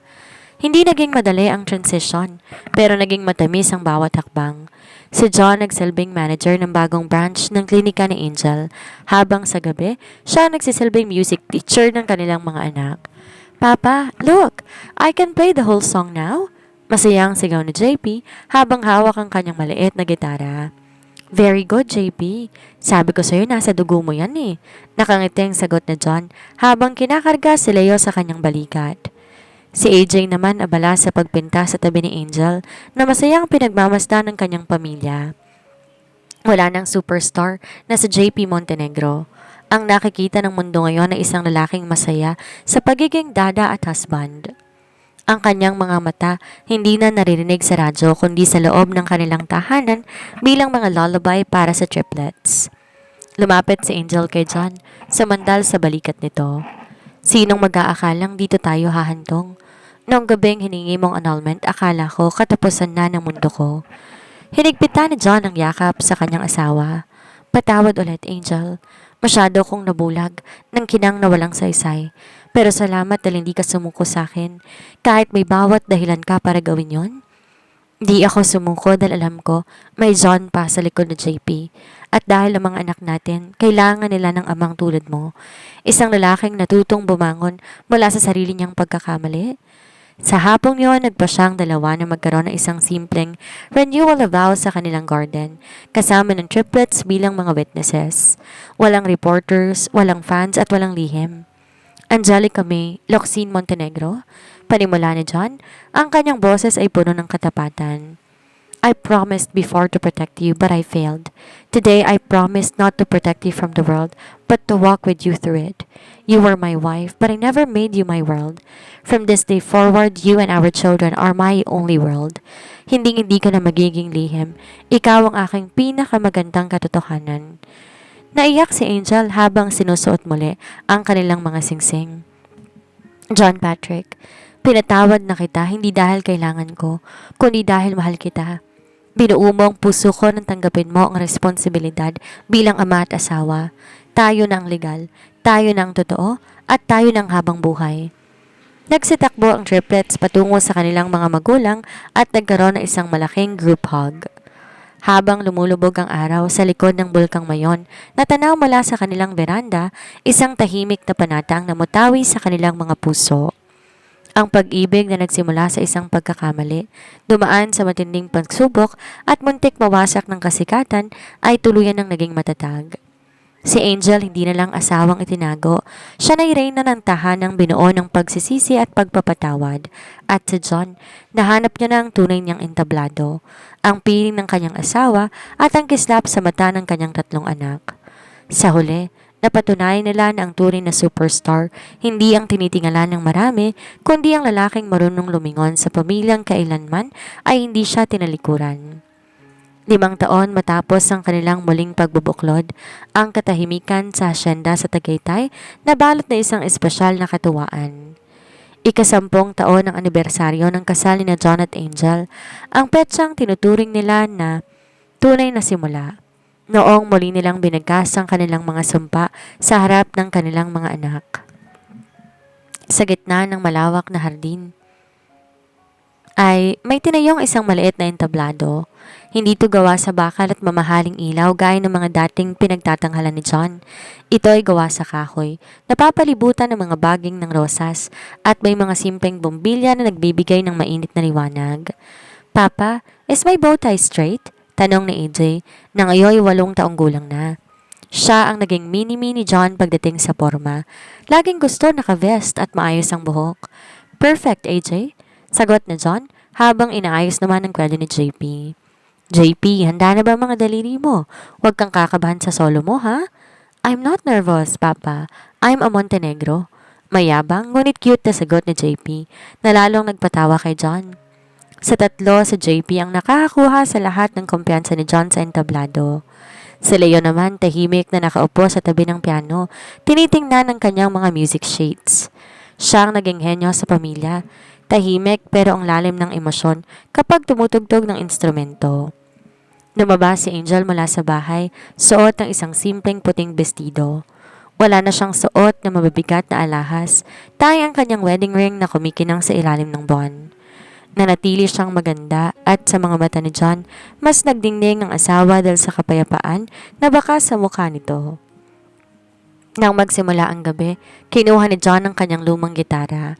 [SPEAKER 1] Hindi naging madali ang transition, pero naging matamis ang bawat hakbang. Si John nagsilbing manager ng bagong branch ng klinika ni Angel, habang sa gabi, siya nagsisilbing music teacher ng kanilang mga anak. Papa, look! I can play the whole song now! Masayang sigaw ni JP habang hawak ang kanyang maliit na gitara. Very good, JP. Sabi ko sa'yo, nasa dugo mo yan eh. Nakangiting sagot na John habang kinakarga si Leo sa kanyang balikat. Si AJ naman abala sa pagpinta sa tabi ni Angel na masayang pinagmamasdan ng kanyang pamilya. Wala nang superstar na si JP Montenegro. Ang nakikita ng mundo ngayon ay isang lalaking masaya sa pagiging dada at husband. Ang kanyang mga mata hindi na naririnig sa radyo kundi sa loob ng kanilang tahanan bilang mga lullaby para sa triplets. Lumapit si Angel kay John, samandal sa balikat nito. Sinong mag-aakalang dito tayo hahantong? Noong gabing hiningi mong annulment, akala ko katapusan na ng mundo ko. Hinigpitan ni John ang yakap sa kanyang asawa. Patawad ulit, Angel. Masyado kong nabulag ng kinang na walang saysay. Pero salamat dahil hindi ka sumuko sa akin. Kahit may bawat dahilan ka para gawin yon. Di ako sumuko dahil alam ko may John pa sa likod ng JP. At dahil ang mga anak natin, kailangan nila ng amang tulad mo. Isang lalaking natutong bumangon mula sa sarili niyang pagkakamali. Sa hapong yon, nagpa siyang dalawa na magkaroon ng isang simpleng renewal of vows sa kanilang garden, kasama ng triplets bilang mga witnesses. Walang reporters, walang fans at walang lihim. Angelica May, Locsin Montenegro, panimula ni John, ang kanyang boses ay puno ng katapatan. I promised before to protect you, but I failed. Today I promise not to protect you from the world, but to walk with you through it. You were my wife, but I never made you my world. From this day forward, you and our children are my only world. Hindi ka na magiging lihim. Ikaw ang aking pinakamagandang katotohanan. Naiyak si Angel habang sinusuot muli ang kanilang mga singsing. John Patrick, pinatawad na kita hindi dahil kailangan ko, kundi dahil mahal kita. Binuo mo ang puso ko nang tanggapin mo ang responsibilidad bilang ama at asawa. Tayo na ang legal, tayo na ang totoo, at tayo ng habang buhay. Nagsitakbo ang triplets patungo sa kanilang mga magulang at nagkaroon ng isang malaking group hug. Habang lumulubog ang araw sa likod ng bulkang Mayon, natanaw mula sa kanilang veranda, isang tahimik na panata ang namutawi sa kanilang mga puso. Ang pag-ibig na nagsimula sa isang pagkakamali, dumaan sa matinding pagsubok at muntik mawasak ng kasikatan ay tuluyan ng naging matatag. Si Angel hindi na lang asawang itinago, siya na'y reyna ng tahanang binuo ng pagsisisi at pagpapatawad. At si John, nahanap niya na ang tunay niyang entablado, ang piling ng kanyang asawa at ang kislap sa mata ng kanyang 3 anak. Sa huli, napatunayan nila na ang tunay na superstar hindi ang tinitingala ng marami, kundi ang lalaking marunong lumingon sa pamilyang kailanman ay hindi siya tinalikuran. 5 taon matapos ang kanilang muling pagbubuklod, ang katahimikan sa asyenda sa Tagaytay na balot na isang espesyal na katuwaan. 10 taon ang anibersaryo ng kasal ni John at Angel, ang petsang tinuturing nila na tunay na simula. Noong muli nilang binagkas ang kanilang mga sumpa sa harap ng kanilang mga anak. Sa gitna ng malawak na hardin, ay may tinayong isang maliit na entablado. Hindi ito gawa sa bakal at mamahaling ilaw gaya ng mga dating pinagtatanghalan ni John. Ito ay gawa sa kahoy, napapalibutan ng mga baging ng rosas at may mga simpleng bombilya na nagbibigay ng mainit na liwanag. Papa, is my bow tie straight? Tanong ni AJ na ngayon 8 taong gulang na. Siya ang naging mini-me ni John pagdating sa forma. Laging gusto naka-vest at maayos ang buhok. Perfect, AJ. Sagot na John habang inaayos naman ang kwelyo ni JP. JP, handa na ba mga daliri mo? Huwag kang kakabahan sa solo mo, ha? I'm not nervous, Papa. I'm a Montenegro. Mayabang, ngunit cute na sagot ni JP na lalong nagpatawa kay John. Sa 3, si JP ang nakakakuha sa lahat ng kumpiyansa ni John sa entablado. Si Leo naman tahimik na nakaupo sa tabi ng piano, tinitingnan ang kanyang mga music sheets. Siya ang naging henyo sa pamilya, tahimik pero ang lalim ng emosyon kapag tumutugtog ng instrumento. Lumabas si Angel mula sa bahay, suot ng isang simpleng puting bestido. Wala na siyang suot na mabibigat na alahas, tayang ang kanyang wedding ring na kumikinang sa ilalim ng buwan. Nanatili siyang maganda at sa mga mata ni John, mas nagdingding ang asawa dahil sa kapayapaan na baka sa mukha nito. Nang magsimula ang gabi, kinuha ni John ang kanyang lumang gitara.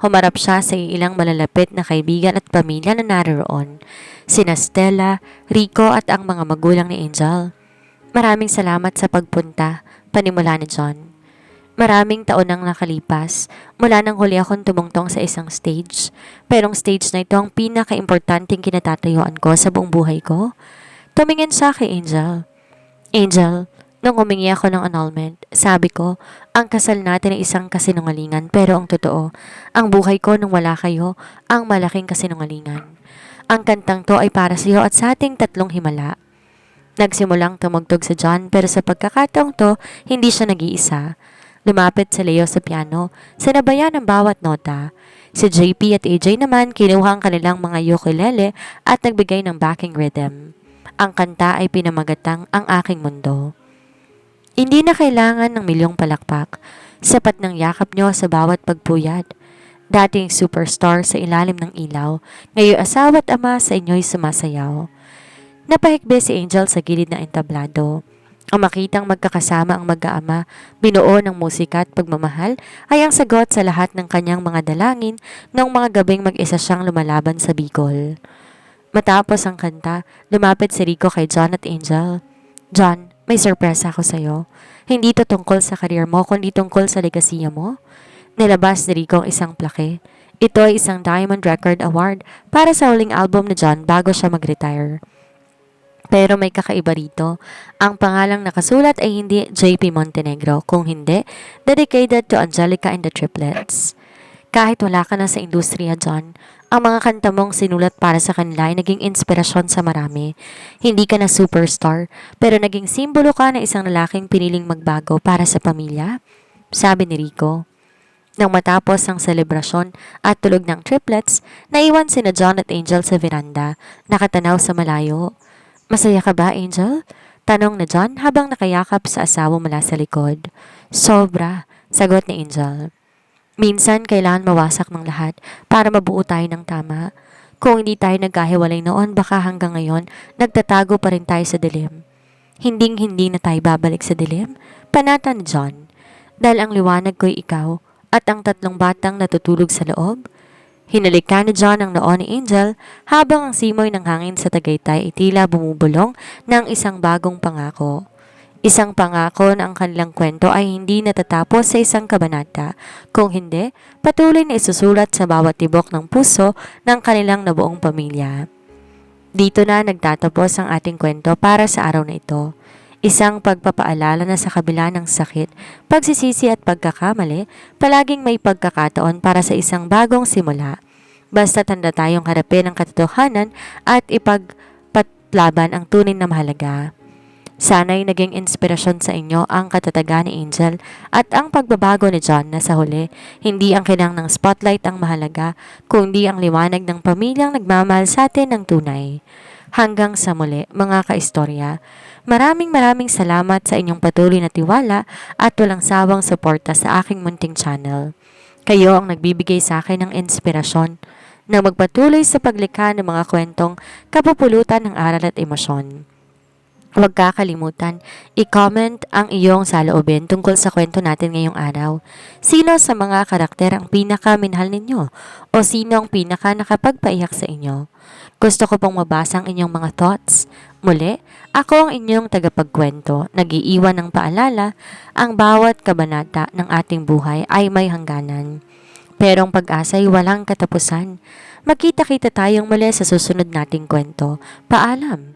[SPEAKER 1] Humarap siya sa ilang malalapit na kaibigan at pamilya na naroon, sina Stella, Rico at ang mga magulang ni Angel. Maraming salamat sa pagpunta, panimula ni John. Maraming taon nang nakalipas mula nang huli akong tumungtong sa isang stage, pero ang stage na ito ang pinaka-importanting kinatatayuan ko sa buong buhay ko. Tumingin siya kay Angel. Angel, nung humingi ako ng annulment, sabi ko, ang kasal natin ay isang kasinungalingan pero ang totoo, ang buhay ko nung wala kayo, ang malaking kasinungalingan. Ang kantang to ay para sa iyo at sa ating 3 himala. Nagsimulang tumugtog si John pero sa pagkakataong to, hindi siya nag-iisa. Lumapit si Leo sa piano, sinabayan ang bawat nota. Si JP at AJ naman kinuha ang kanilang mga ukulele at nagbigay ng backing rhythm. Ang kanta ay pinamagatang Ang Aking Mundo. Hindi na kailangan ng milyong palakpak. Sapat ng yakap nyo sa bawat pagpuyat. Dating superstar sa ilalim ng ilaw, ngayon asawa at ama sa inyo'y sumasayaw. Napahikbe si Angel sa gilid ng entablado. Ang makitang magkakasama ang mag-aama, binuo ng musika at pagmamahal ay ang sagot sa lahat ng kanyang mga dalangin noong mga gabing mag-isa siyang lumalaban sa Bicol. Matapos ang kanta, lumapit si Rico kay John at Angel. John, may sorpresa ako sa'yo. Hindi ito tungkol sa karir mo, kundi tungkol sa legasiya mo. Nilabas ni Rico ang isang plake. Ito ay isang Diamond Record Award para sa huling album ni John bago siya mag-retire. Pero may kakaiba rito. Ang pangalang nakasulat ay hindi JP Montenegro, kung hindi, dedicated to Angelica and the Triplets. Kahit wala ka na sa industriya, John, ang mga kanta mong sinulat para sa kanila ay naging inspirasyon sa marami. Hindi ka na superstar, pero naging simbolo ka ng isang lalaking piniling magbago para sa pamilya, sabi ni Rico. Nang matapos ang selebrasyon at tulog ng triplets, naiwan sina John at Angel sa veranda, nakatanaw sa malayo. Masaya ka ba, Angel? Tanong na John habang nakayakap sa asawa mula sa likod. Sobra, sagot ni Angel. Minsan kailangan mawasak ng lahat para mabuo tayo ng tama. Kung hindi tayo nagkahiwalay noon, baka hanggang ngayon, nagtatago pa rin tayo sa dilim. Hinding-hindi na tayo babalik sa dilim, panata ni John. Dahil ang liwanag ko'y ikaw at ang tatlong batang natutulog sa loob. Hinalikan ni John ang noo ni Angel habang ang simoy ng hangin sa Tagaytay ay tila bumubulong ng isang bagong pangako. Isang pangako na ang kanilang kwento ay hindi natatapos sa isang kabanata, kung hindi, patuloy na isusulat sa bawat tibok ng puso ng kanilang nabuong pamilya. Dito na nagtatapos ang ating kwento para sa araw na ito. Isang pagpapaalala na sa kabila ng sakit, pagsisisi at pagkakamali, palaging may pagkakataon para sa isang bagong simula. Basta tanda tayong harapin ang katotohanan at ipagpatlaban ang tunay na mahalaga. Sana'y naging inspirasyon sa inyo ang katatagan ni Angel at ang pagbabago ni John na sa huli, hindi ang kinang ng spotlight ang mahalaga, kundi ang liwanag ng pamilyang nagmamahal sa atin ng tunay. Hanggang sa muli, mga kaistorya. Maraming salamat sa inyong patuloy na tiwala at walang sawang suporta sa aking munting channel. Kayo ang nagbibigay sa akin ng inspirasyon na magpatuloy sa paglikha ng mga kwentong kapupulutan ng aral at emosyon. Huwag kakalimutan, i-comment ang iyong saloobin tungkol sa kwento natin ngayong araw. Sino sa mga karakter ang pinaka-minahal ninyo? O sino ang pinaka nakapagpaiyak sa inyo? Gusto ko pong mabasa ang inyong mga thoughts. Muli, ako ang inyong tagapagkwento, nag-iiwan ng paalala, ang bawat kabanata ng ating buhay ay may hangganan. Pero ang pag-asa ay walang katapusan. Magkita-kita tayong muli sa susunod nating kwento. Paalam!